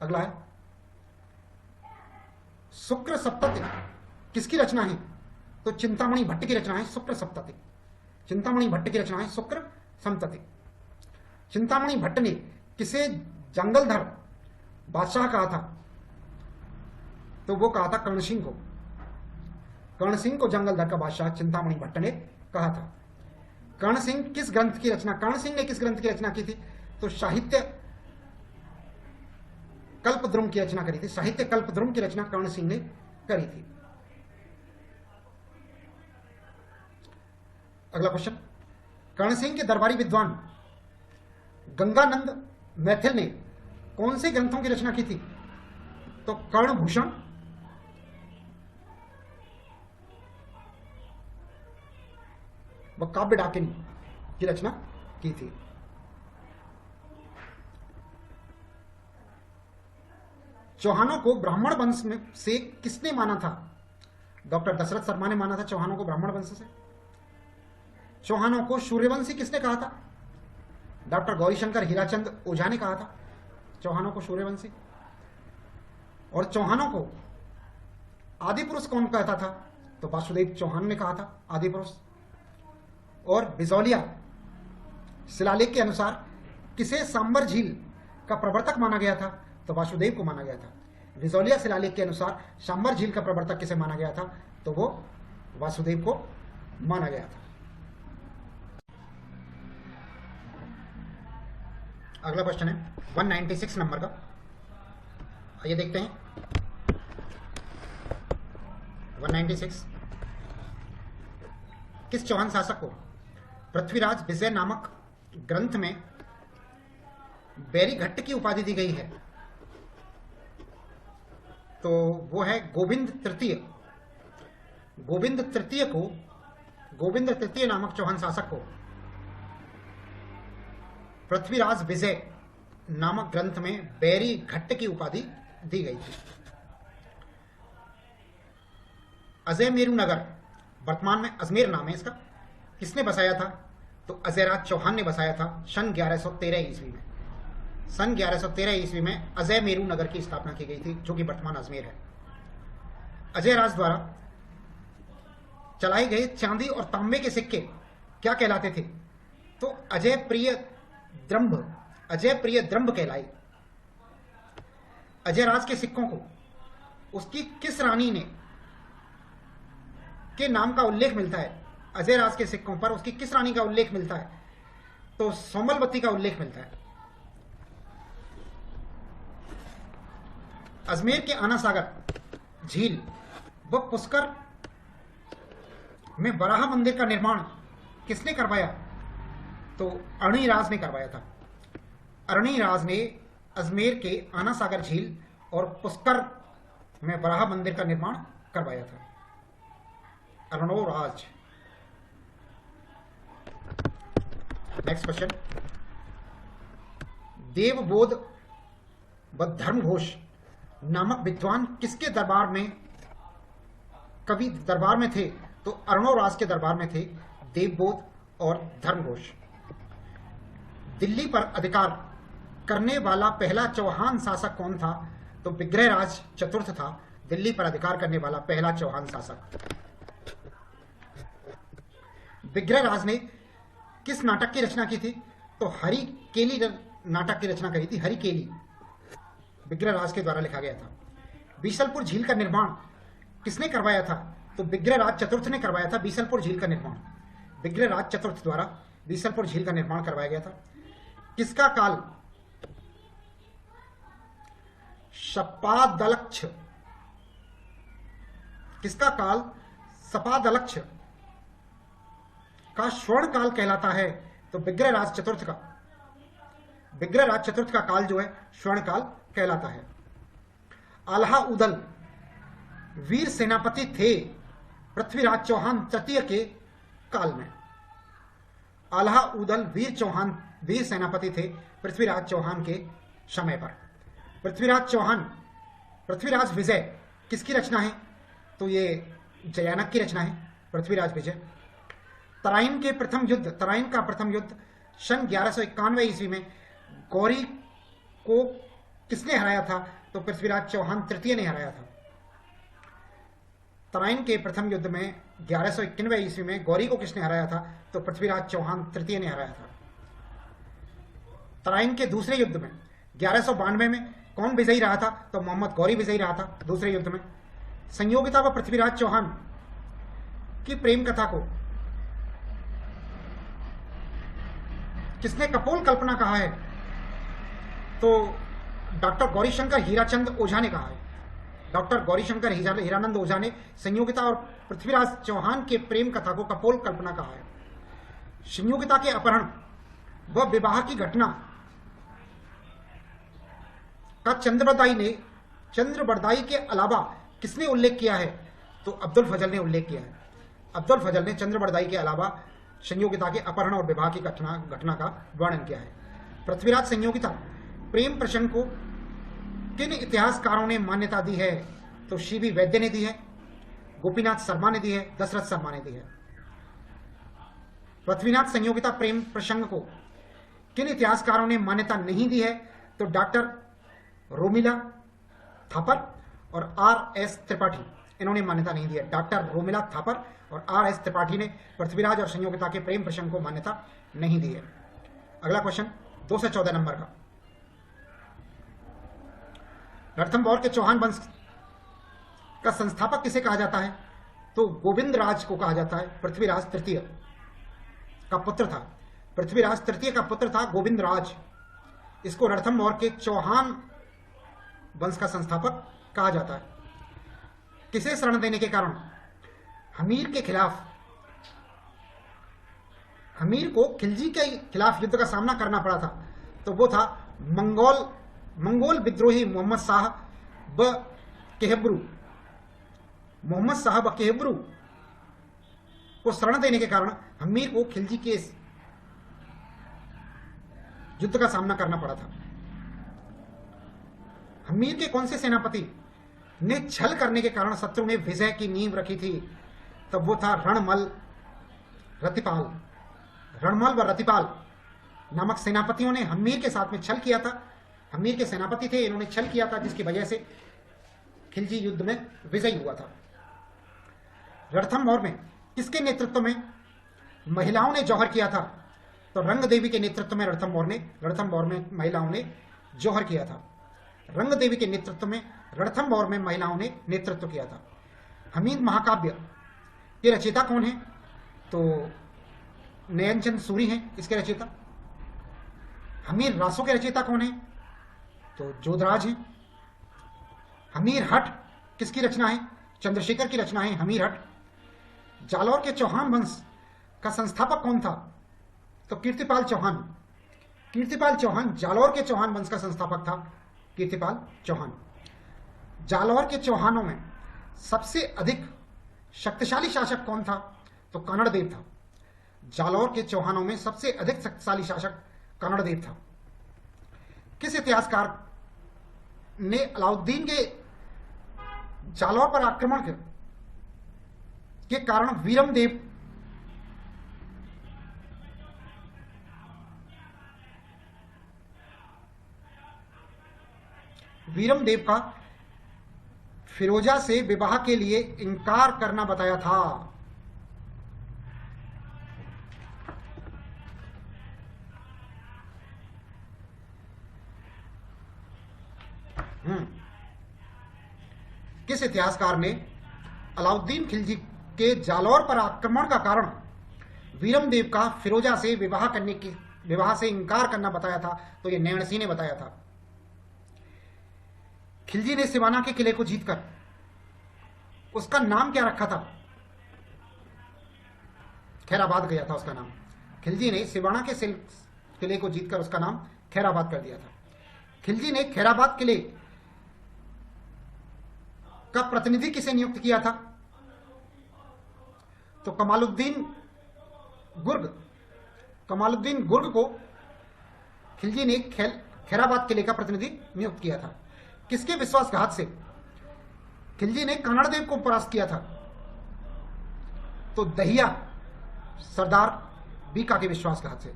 अगला है, शुक्र सप्तति किसकी रचना है? तो चिंतामणि भट्ट की रचना है शुक्र सप्तति। चिंतामणि भट्ट की रचना है शुक्र संतति। चिंतामणि भट्ट ने किसे जंगलधर बादशाह कहा था? तो वो कहा था कर्ण सिंह को। कर्ण सिंह को जंगलधर का बादशाह चिंतामणि भट्ट ने कहा था। कर्ण सिंह ने किस ग्रंथ की रचना की थी? तो साहित्य कल्पद्रुम की रचना करी थी। साहित्य कल्पद्रुम की रचना कर्ण सिंह ने करी थी। अगला क्वेश्चन, कर्ण सिंह के दरबारी विद्वान गंगानंद मैथिल ने कौन से ग्रंथों की रचना की थी? तो कर्णभूषण, व काव्य डाकिनी की रचना की थी। चौहानों को ब्राह्मण वंश में से किसने माना था? डॉक्टर दशरथ शर्मा ने माना था चौहानों को ब्राह्मण वंश से। चौहानों को सूर्यवंशी किसने कहा था? डॉक्टर गौरीशंकर हीराचंद ओझा ने कहा था चौहानों को सूर्यवंशी। और चौहानों को आदि पुरुष कौन कहता था? तो वासुदेव चौहान ने कहा था आदि पुरुष। और बिजौलिया शिलालेख के अनुसार किसे सांबर झील का प्रवर्तक माना गया था? तो वासुदेव को माना गया था। बिजौलिया शिलालेख के अनुसार सांबर झील का प्रवर्तक किसे माना गया था? तो वो वासुदेव को माना गया था। अगला क्वेश्चन है 196 नंबर का। आइए देखते हैं 196। किस चौहान शासक को पृथ्वीराज विजय नामक ग्रंथ में बैरीघट्ट की उपाधि दी गई है? तो वो है गोविंद तृतीय। गोविंद तृतीय नामक चौहान शासक को पृथ्वीराज विजय नामक ग्रंथ में बैरीघट्ट की उपाधि दी गई थी। अजय मेरू नगर, वर्तमान में अजमेर नाम है इसका, किसने बसाया था? तो अजयराज चौहान ने बसाया था सन 1113 ईस्वी में। सन 1113 ईस्वी में अजय मेरू नगर की स्थापना की गई थी, जो कि वर्तमान अजमेर है। अजयराज द्वारा चलाए गए चांदी और तांबे के सिक्के क्या कहलाते थे? तो अजय प्रिय द्रंभ कहलाए। अजयराज के सिक्कों को उसकी किस रानी ने के नाम का उल्लेख मिलता है? अजयराज के सिक्कों पर उसकी किस रानी का उल्लेख मिलता है? तो सोमलवती का उल्लेख मिलता है। अजमेर के आना सागर झील व पुष्कर में वराह मंदिर का निर्माण किसने करवाया? तो अरणीराज ने करवाया था। अरणीराज ने अजमेर के आना सागर झील और पुष्कर में वराह मंदिर का निर्माण करवाया था। अरणोराज। नेक्स्ट क्वेश्चन, देवबोध व धर्मघोष नामक विद्वान किसके दरबार में कवि दरबार में थे? तो अरणोराज के दरबार में थे देवबोध और धर्मघोष। दिल्ली पर अधिकार करने वाला पहला चौहान शासक कौन था? तो विग्रहराज चतुर्थ था दिल्ली पर अधिकार करने वाला पहला चौहान शासक। विग्रहराज ने किस नाटक की रचना की थी? तो हरिकेली नाटक की रचना करी थी। हरिकेली विग्रहराज के द्वारा लिखा गया था। बीसलपुर झील का निर्माण किसने करवाया था? तो विग्रहराज चतुर्थ ने करवाया था बीसलपुर झील का निर्माण। विग्रहराज चतुर्थ द्वारा बीसलपुर झील का निर्माण करवाया गया था। किसका काल शपादलक्ष सपादलक्ष का स्वर्ण काल कहलाता है? तो विग्रहराज चतुर्थ का काल जो है स्वर्ण काल कहलाता है। आल्हा उदल वीर सेनापति थे पृथ्वीराज चौहान तृतीय के काल में। आल्हा उदल वीर सेनापति थे पृथ्वीराज चौहान के समय पर। पृथ्वीराज विजय किसकी रचना है? तो ये जयानक की रचना है पृथ्वीराज विजय। तराइन का प्रथम युद्ध सन 1191 ईस्वी में गौरी को किसने हराया था? तो पृथ्वीराज चौहान तृतीय ने हराया था। तराइन के प्रथम युद्ध में 1191 ईस्वी में गौरी को किसने हराया था? तो पृथ्वीराज चौहान तृतीय ने हराया था। तराइन के दूसरे युद्ध में 1192 में कौन विजयी रहा था? तो मोहम्मद गौरी विजयी रहा था दूसरे युद्ध में। संयोगिता व पृथ्वीराज चौहान की प्रेम कथा को किसने कपोल कल्पना कहा है? तो डॉक्टर गौरीशंकर हीराचंद ओझा ने कहा है। डॉक्टर गौरीशंकर हीरानंद ओझा ने संयोगिता और पृथ्वीराज चौहान के प्रेम कथा को कपोल कल्पना कहा है। संयोगिता के अपहरण व विवाह की घटना का चंद्रबरदाई के अलावा किसने उल्लेख किया है? तो अब्दुल फजल ने उल्लेख किया है। अब्दुल फजल ने चंद्रबरदाई के अलावा संयोगिता के अपहरण और विवाह की घटना का वर्णन किया है। पृथ्वीराज संयोगिता प्रेम प्रसंग को किन इतिहासकारों ने मान्यता दी है? तो सीबी वैद्य ने दी है, गोपीनाथ शर्मा ने दी है, दशरथ शर्मा ने दी है। पृथ्वीनाथ संयोगिता प्रेम प्रसंग को किन इतिहासकारों ने मान्यता नहीं दी है? तो डॉक्टर रोमिला थापर और आर.एस. त्रिपाठी, इन्होंने मान्यता नहीं दी है। डॉक्टर रोमिला थापर और आर.एस. त्रिपाठी ने पृथ्वीराज और संयोगिता के प्रेम प्रसंग को मान्यता नहीं दी है। अगला क्वेश्चन 214 नंबर का, रणथंभौर के चौहान वंश का संस्थापक किसे कहा जाता है? तो गोविंद राज को कहा जाता है। पृथ्वीराज तृतीय का पुत्र था। पृथ्वीराज तृतीय का पुत्र था गोविंद राज। इसको रणथंभौर के चौहान वंश का संस्थापक कहा जाता है। किसे शरण देने के कारण हमीर के खिलाफ, हमीर को खिलजी के खिलाफ युद्ध का सामना करना पड़ा था? तो वो था मंगोल विद्रोही मोहम्मद शाह व केहब्रू। मोहम्मद शाह व केहब्रू को शरण देने के कारण हमीर को खिलजी के युद्ध का सामना करना पड़ा था। हमीर के कौन से सेनापति ने छल करने के कारण शत्रु ने विजय की नींव रखी थी? तब वो था रणमल व रतिपाल नामक सेनापतियों ने हमीर के साथ में छल किया था। हमीर के सेनापति थे, इन्होंने छल किया था, जिसकी वजह से खिलजी युद्ध में विजयी हुआ था। रणथंभौर में किसके नेतृत्व में महिलाओं ने जौहर किया था? तो रंग देवी के नेतृत्व में रणथंभौर में महिलाओं ने जौहर किया था। रंग देवी के नेतृत्व में रणथंभौर में महिलाओं ने नेतृत्व किया था। हमीर महाकाव्य के रचयिता कौन है? तो नयनचंद सूरी हैं इसके रचयिता। हमीर रासों के रचयिता कौन है? तो जोधराज हैं। हमीर हट किसकी रचना है? चंद्रशेखर की रचना है हमीर हट। जालौर के चौहान वंश का संस्थापक कौन था? तो कीर्तिपाल चौहान। कीर्तिपाल चौहान जालौर के चौहान वंश का संस्थापक था। कीर्तिपाल चौहान। जालौर के चौहानों में सबसे अधिक शक्तिशाली शासक कौन था? तो कन्नड़देव था। जालौर के चौहानों में सबसे अधिक शक्तिशाली शासक कन्नड़देव था। किस इतिहासकार ने अलाउद्दीन के जालौर पर आक्रमण के कारण वीरमदेव का फिरोजा से विवाह के लिए इनकार करना बताया था? किस इतिहासकार ने अलाउद्दीन खिलजी के जालौर पर आक्रमण का कारण वीरमदेव का फिरोजा से विवाह से इनकार करना बताया था? तो यह नैण सिंह ने बताया था। खिलजी ने सिवाना के किले को जीतकर उसका नाम क्या रखा था? खैराबाद गया था उसका नाम। खिलजी ने सिवाना के किले को जीतकर उसका नाम खैराबाद कर दिया था। खिलजी ने खैराबाद किले का प्रतिनिधि किसे नियुक्त किया था? तो कमालुद्दीन गुर्ग को खिलजी ने खैराबाद किले का प्रतिनिधि नियुक्त किया था। किसके विश्वासघात से खिलजी ने कन्नड़देव को परास्त किया था? तो दहिया सरदार बीका के विश्वासघात से।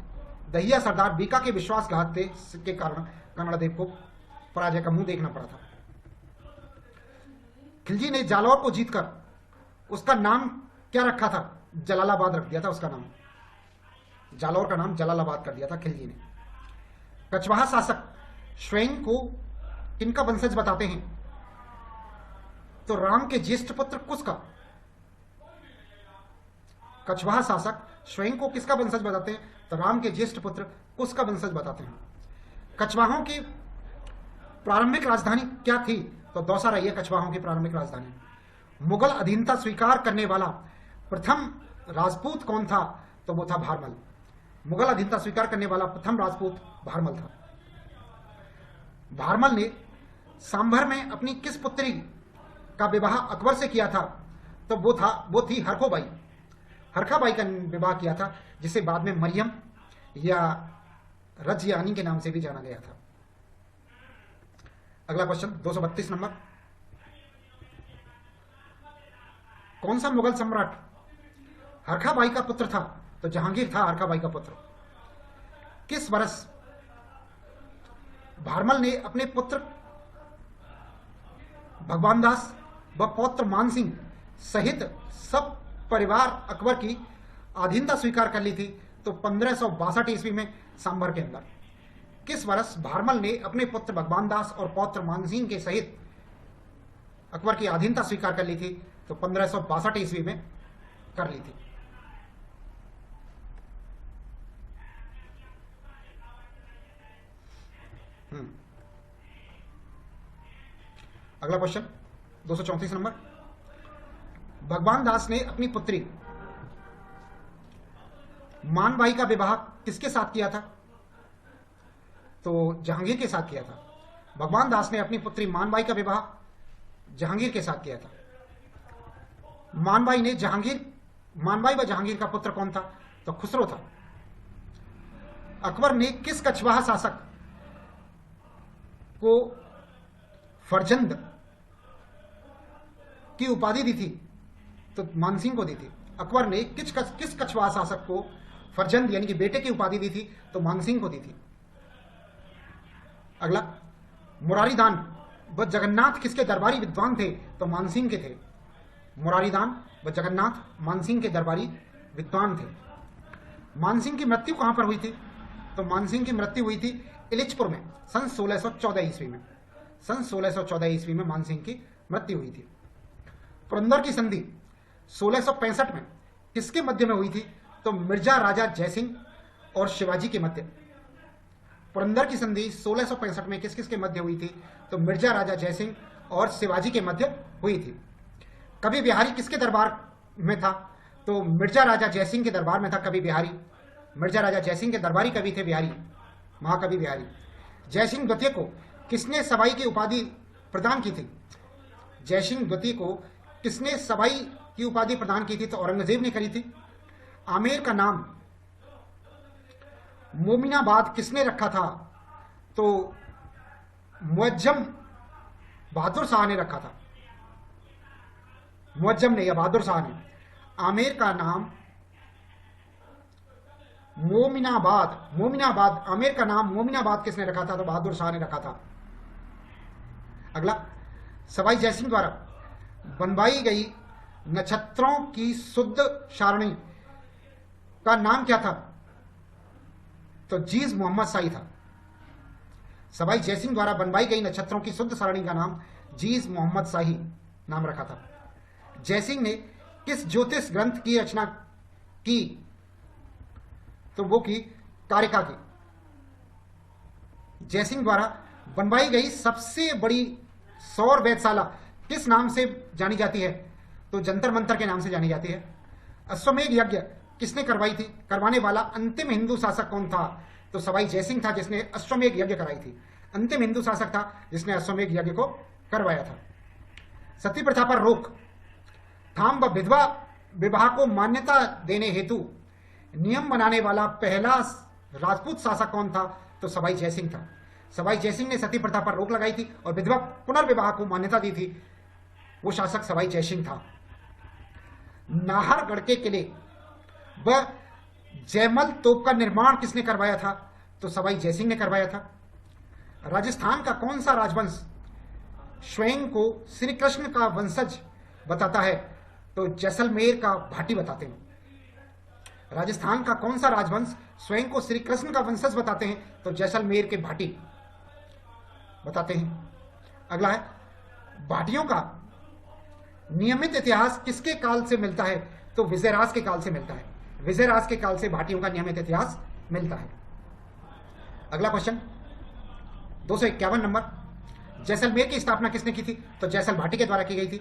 दहिया सरदार बीका के विश्वासघात के कारण कन्नड़देव को पराजय का मुंह देखना पड़ा था। खिलजी ने जालौर को जीतकर उसका नाम क्या रखा था? जलालाबाद रख दिया था उसका नाम, जालौर का नाम जलालाबाद कर दिया था खिलजी ने। कछवाहा शासक स्वयं को किनका वंशज बताते हैं? तो राम के ज्येष्ठ पुत्र कुश का। कछवाहा शासक स्वयं को किसका वंशज बताते हैं? तो राम के ज्येष्ठ पुत्र कुश का वंशज बताते हैं। कछवाहों की प्रारंभिक राजधानी क्या थी? तो दौसा रही है कछवाहों की प्रारंभिक राजधानी। मुगल अधीनता स्वीकार करने वाला प्रथम राजपूत कौन था? तो वो था भारमल। मुगल अधीनता स्वीकार करने वाला प्रथम राजपूत भारमल था। भारमल ने सांभर में अपनी किस पुत्री का विवाह अकबर से किया था? तो वो थी हरखोबाई। हरखाबाई का विवाह किया था, जिसे बाद में मरियम या रजयानी के नाम से भी जाना गया था। अगला क्वेश्चन 232 नंबर। कौन सा मुगल सम्राट हरखाबाई का पुत्र था? तो जहांगीर था हरखाबाई का पुत्र। किस वर्ष भारमल ने अपने पुत्र भगवान दास व पौत्र मानसिंह सहित सब परिवार अकबर की अधीनता स्वीकार कर ली थी? तो 1562 ईस्वी में सांभर के अंदर। किस वर्ष भारमल ने अपने पुत्र भगवान दास और पौत्र मानसिंह के सहित अकबर की अधीनता स्वीकार कर ली थी? तो 1562 ईस्वी में कर ली थी। अगला क्वेश्चन 234 नंबर। भगवान दास ने अपनी पुत्री मानबाई का विवाह किसके साथ किया था? तो जहांगीर के साथ किया था। भगवान दास ने अपनी पुत्री मानबाई का विवाह जहांगीर के साथ किया था। मानबाई व जहांगीर का पुत्र कौन था? तो खुसरो था। अकबर ने किस कछवाहा शासक को फरजंद की उपाधि दी थी? तो मानसिंह को दी थी। अकबर ने किस कछवाहा शासक को फरजंद यानी कि बेटे की उपाधि दी थी? तो मानसिंह को दी थी। अगला, मुरारीदान व जगन्नाथ किसके दरबारी विद्वान थे? तो मानसिंह के थे। मुरारीदान व जगन्नाथ मानसिंह के दरबारी विद्वान थे। मानसिंह की मृत्यु कहां पर हुई थी? तो मानसिंह की मृत्यु हुई थी इलिचपुर में सन 1614 ईस्वी में। सन 1614 ईस्वी में मानसिंह की मृत्यु हुई थी। पुरंदर की संधि 1665 में किसके मध्य में हुई थी? तो मिर्जा राजा जयसिंह और शिवाजी के मध्य। पुरंदर की संधि 1665 में किस किस के मध्य हुई थी? तो मिर्जा राजा जयसिंह और शिवाजी के मध्य हुई थी। कवि बिहारी किसके दरबार में था? तो मिर्जा राजा जयसिंह के दरबार में था कवि बिहारी। मिर्जा राजा जयसिंह के दरबारी कवि थे बिहारी, महाकवि बिहारी। जयसिंह द्वितीय को किसने सवाई की उपाधि प्रदान की थी? जयसिंह द्वितीय को किसने सवाई की उपाधि प्रदान की थी? तो औरंगजेब ने करी थी। आमेर का नाम मोमिनाबाद किसने रखा था? तो मुअज्जम बहादुर शाह ने रखा था। मुअज्जम ने या बहादुर शाह ने। आमेर का नाम मोमिनाबाद आमेर का नाम मोमिनाबाद किसने रखा था? तो बहादुर शाह ने रखा था। अगला, सवाई जयसिंह द्वारा बनवाई गई नक्षत्रों की शुद्ध सारणी का नाम क्या था? तो जीज मोहम्मद शाही था। सवाई जयसिंह द्वारा बनवाई गई नक्षत्रों की शुद्ध सारणी का नाम जीज मोहम्मद शाही नाम रखा था। जयसिंह ने किस ज्योतिष ग्रंथ की रचना की? तो वो की कारिका की। जयसिंह द्वारा बनवाई गई सबसे बड़ी सौर वेधशाला किस नाम से जानी जाती है? तो जंतर मंतर के नाम से जानी जाती है। अश्वमेध यज्ञ किसने करवाई थी? करवाने वाला अंतिम हिंदू शासक कौन था? तो सवाई जयसिंह था जिसने अश्वमेध यज्ञ कराई थी। अंतिम हिंदू शासक था जिसने अश्वमेध यज्ञ को करवाया था। सती प्रथा पर रोक थाम व विधवा विवाह को मान्यता देने हेतु नियम बनाने वाला पहला राजपूत शासक कौन था? तो सवाई जयसिंह था। सवाई जयसिंह ने सती प्रथा पर रोक लगाई थी और विधवा पुनर्विवाह को मान्यता दी थी। वो शासक सवाई जयसिंह था। नाहरगढ़ के किले व जयमल तोप का निर्माण किसने करवाया था? तो सवाई जयसिंह ने करवाया था। राजस्थान का कौन सा राजवंश स्वयं को श्री कृष्ण का वंशज बताता है? तो जैसलमेर का भाटी बताते हैं। राजस्थान का कौन सा राजवंश स्वयं को श्री कृष्ण का वंशज बताते हैं? तो जैसलमेर के भाटी बताते हैं। अगला है, भाटियों का नियमित इतिहास किसके काल से मिलता है? तो विजयराज के काल से मिलता है। विजयराज के काल से भाटियों का नियमित इतिहास मिलता है। अगला क्वेश्चन 251 नंबर, जैसलमेर की स्थापना किसने की थी? तो जैसल भाटी के द्वारा की गई थी।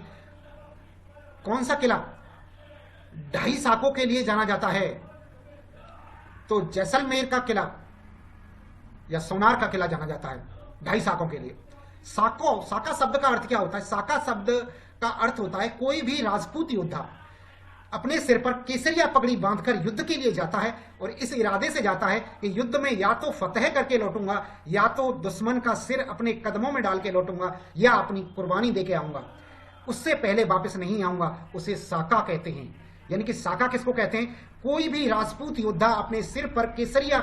कौन सा किला 2.5 साकों के लिए जाना जाता है? तो जैसलमेर का किला या सोनार का किला जाना जाता है 2.5 साकों के लिए। साका शब्द का अर्थ क्या होता है? साका शब्द का अर्थ होता है कोई भी राजपूत योद्धा अपने सिर पर केसरिया पगड़ी बांधकर युद्ध के लिए जाता है और इस इरादे से जाता है कि युद्ध में या तो फतह करके लौटूंगा, या तो दुश्मन का सिर अपने कदमों में डाल के लौटूंगा, या अपनी कुर्बानी दे के आऊंगा, उससे पहले वापस नहीं आऊंगा। उसे साका कहते हैं। यानी कि साका किसको कहते हैं? कोई भी राजपूत योद्धा अपने सिर पर केसरिया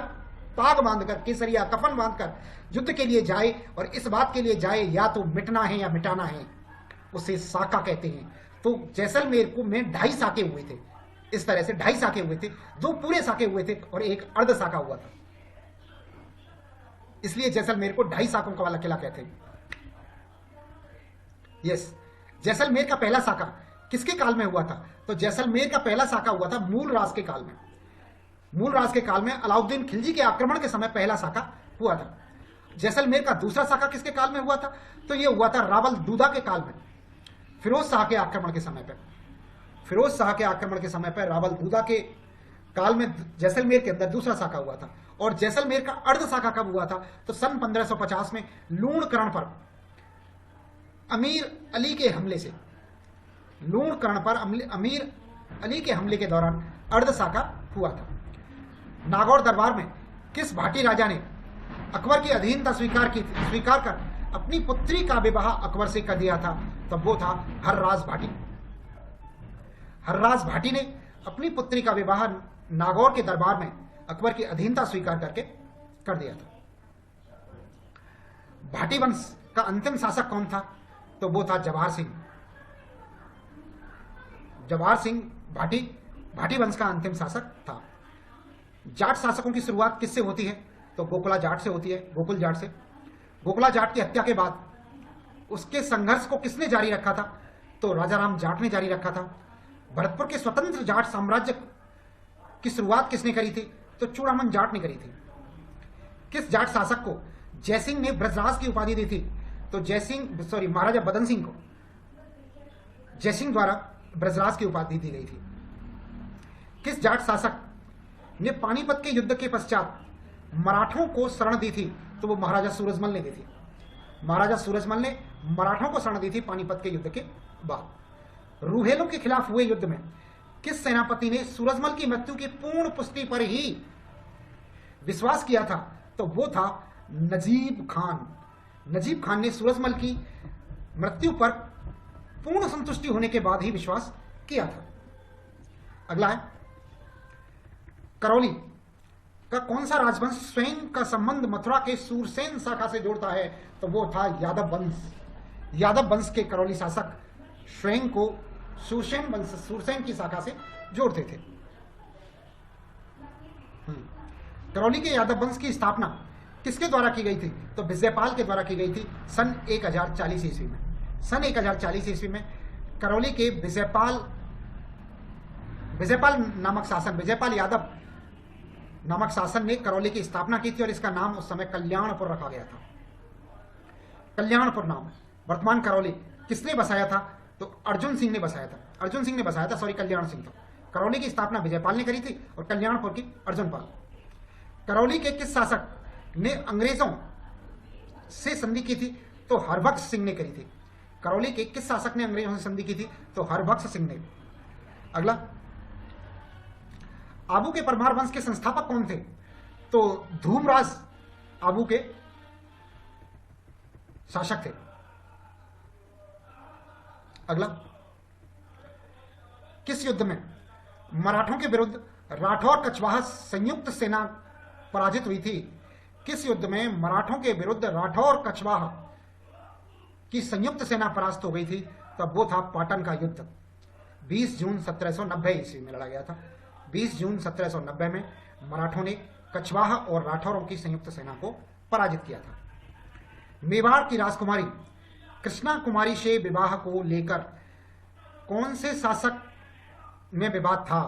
पाग बांधकर, केसरिया कफन बांधकर युद्ध के लिए जाए और इस बात के लिए जाए या तो मिटना है या मिटाना है, उसे साका कहते हैं। तो जैसलमेर को में 2.5 साके हुए थे। इस तरह से 2.5 साके हुए थे, 2 पूरे साके हुए थे और एक अर्ध साका हुआ था। इसलिए जैसलमेर को 2.5 साकों का वाला किला कहते हैं। यस, जैसलमेर का पहला साका किसके काल में हुआ था? तो जैसलमेर का पहला साका हुआ था मूलराज के काल में। मूलराज के काल में अलाउद्दीन खिलजी के आक्रमण के समय पहला साका हुआ था। जैसलमेर का दूसरा साका किसके काल में हुआ था? तो यह हुआ था रावल दूदा के काल में, फिरोज शाह के आक्रमण के समय पर। फिरोज शाह के आक्रमण के समय पर रावल दूदा के काल में जैसलमेर के अंदर दूसरा साका हुआ था। और जैसलमेर का अर्ध साका कब हुआ था? तो सन 1550 में लूणकरण पर अमीर अली के हमले से, लूणकरण पर अमीर अली के हमले के दौरान अर्ध साका हुआ था। नागौर दरबार में किस भाटी राजा ने अकबर की अधीनता स्वीकार कर अपनी पुत्री का विवाह अकबर से कर दिया था? तो वो था हर्राज भाटी। हर्राज भाटी ने अपनी पुत्री का विवाह नागौर के दरबार में अकबर की अधीनता स्वीकार करके कर दिया था। भाटी वंश का अंतिम शासक कौन था? तो वो था जवाहर सिंह। जवाहर सिंह भाटी वंश का अंतिम शासक था। जाट शासकों की शुरुआत किससे होती है? तो गोकुला जाट से होती है, गोकुल जाट से। गोकुला जाट की हत्या के बाद उसके संघर्ष को किसने जारी रखा था? तो राजाराम जाट ने जारी रखा था। भरतपुर के स्वतंत्र जाट साम्राज्य की शुरुआत किसने करी थी? तो चूड़ामन जाट ने करी थी। किस जाट शासक को जयसिंह ने ब्रजराज की उपाधि दी थी? तो महाराजा बदन सिंह को जयसिंह द्वारा ब्रजराज की उपाधि दी गई थी। किस जाट शासक ने पानीपत के युद्ध के पश्चात मराठों को शरण दी थी? तो वो महाराजा सूरजमल ने दी थी। महाराजा सूरजमल ने मराठों को शरण दी थी पानीपत के युद्ध के बाद। रूहेलों के खिलाफ हुए युद्ध में किस सेनापति ने सूरजमल की मृत्यु की पूर्ण पुष्टि पर ही विश्वास किया था? तो वो था नजीब खान। नजीब खान ने सूरजमल की मृत्यु पर पूर्ण संतुष्टि होने के बाद ही विश्वास किया था। अगला है, करौली का कौन सा राजवंश स्वयं का संबंध मथुरा के सूरसेन शाखा से जोड़ता है? तो वो था यादव वंश। यादव वंश के करौली शासक स्वयं को सूरसेन की शाखा से जोड़ते थे। करौली के यादव वंश की स्थापना किसके द्वारा की गई थी? तो विजयपाल के द्वारा की गई थी सन 1040 ईस्वी में। सन 1040 ईस्वी में करौली के विजयपाल यादव नामक शासन ने करौली की स्थापना की थी और इसका नाम उस समय कल्याणपुर रखा गया था। कल्याणपुर नाम वर्तमान करौली किसने बसाया था? तो अर्जुन सिंह ने बसाया था। कल्याण सिंह था। करौली की स्थापना विजयपाल ने करी थी और कल्याणपुर की अर्जुनपाल। करौली के किस शासक ने अंग्रेजों से संधि की थी? तो हरबख्श सिंह ने करी थी। करौली के किस शासक ने अंग्रेजों से संधि की थी? तो हरबख्श सिंह ने। अगला, आबू के परमार वंश के संस्थापक कौन थे? तो धूमराज आबू के शासक थे। अगला, किस युद्ध में मराठों के विरुद्ध राठौर कछवाहा संयुक्त सेना पराजित हुई थी? किस युद्ध में मराठों के विरुद्ध राठौर कछवाहा की संयुक्त सेना परास्त हो गई थी? तब वो था पाटन का युद्ध। 20 जून 1790 ईस्वी में लड़ा गया था। 20 जून 1790 में मराठों ने कछवाहा और राठौरों की संयुक्त सेना को पराजित किया था। मेवाड़ की राजकुमारी कृष्णा कुमारी से विवाह को लेकर कौन से शासक में विवाद था?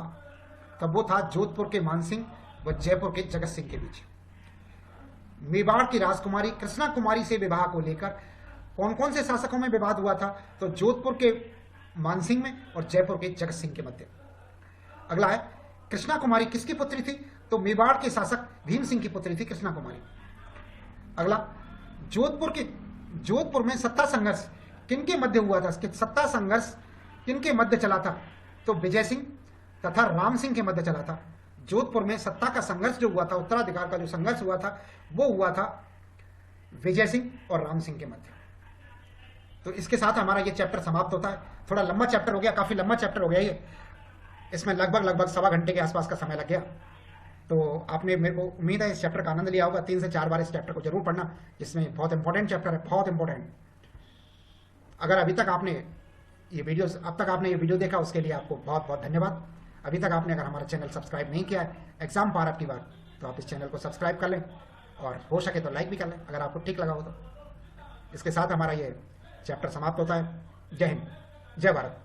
तब वो था जोधपुर के मानसिंह व जयपुर के जगत सिंह के बीच। मेवाड़ की राजकुमारी कृष्णा कुमारी से विवाह को लेकर कौन कौन से शासकों में विवाद हुआ था? तो जोधपुर के मानसिंह में और जयपुर के जगत सिंह के मध्य। अगला है, कृष्णा कुमारी किसकी पुत्री थी? तो मेवाड़ के शासक भीम सिंह की पुत्री थी कृष्णा कुमारी। अगला, जोधपुर में सत्ता संघर्ष किनके मध्य हुआ था? सत्ता संघर्ष किनके मध्य चला था? तो विजय सिंह तथा राम सिंह के मध्य चला था। जोधपुर में सत्ता का संघर्ष जो हुआ था, उत्तराधिकार का जो संघर्ष हुआ था, वो हुआ था विजय सिंह और राम सिंह के मध्य। तो इसके साथ हमारा ये चैप्टर समाप्त होता है। थोड़ा लंबा चैप्टर हो गया, काफी लंबा चैप्टर हो गया ये। इसमें लगभग 1.25 घंटे के आसपास का समय लग गया। तो आपने, मेरे को उम्मीद है, इस चैप्टर का आनंद लिया होगा। 3 से 4 बार इस चैप्टर को जरूर पढ़ना, जिसमें बहुत इंपॉर्टेंट चैप्टर है, बहुत इंपॉर्टेंट। अगर अब तक आपने ये वीडियो देखा, उसके लिए आपको बहुत बहुत धन्यवाद। अभी तक आपने अगर हमारा चैनल सब्सक्राइब नहीं किया है एग्जाम पार आपकी बार, तो आप इस चैनल को सब्सक्राइब कर लें और हो सके तो लाइक भी कर लें अगर आपको ठीक लगा हो तो। इसके साथ हमारा ये चैप्टर समाप्त होता है। जय हिंद, जय भारत।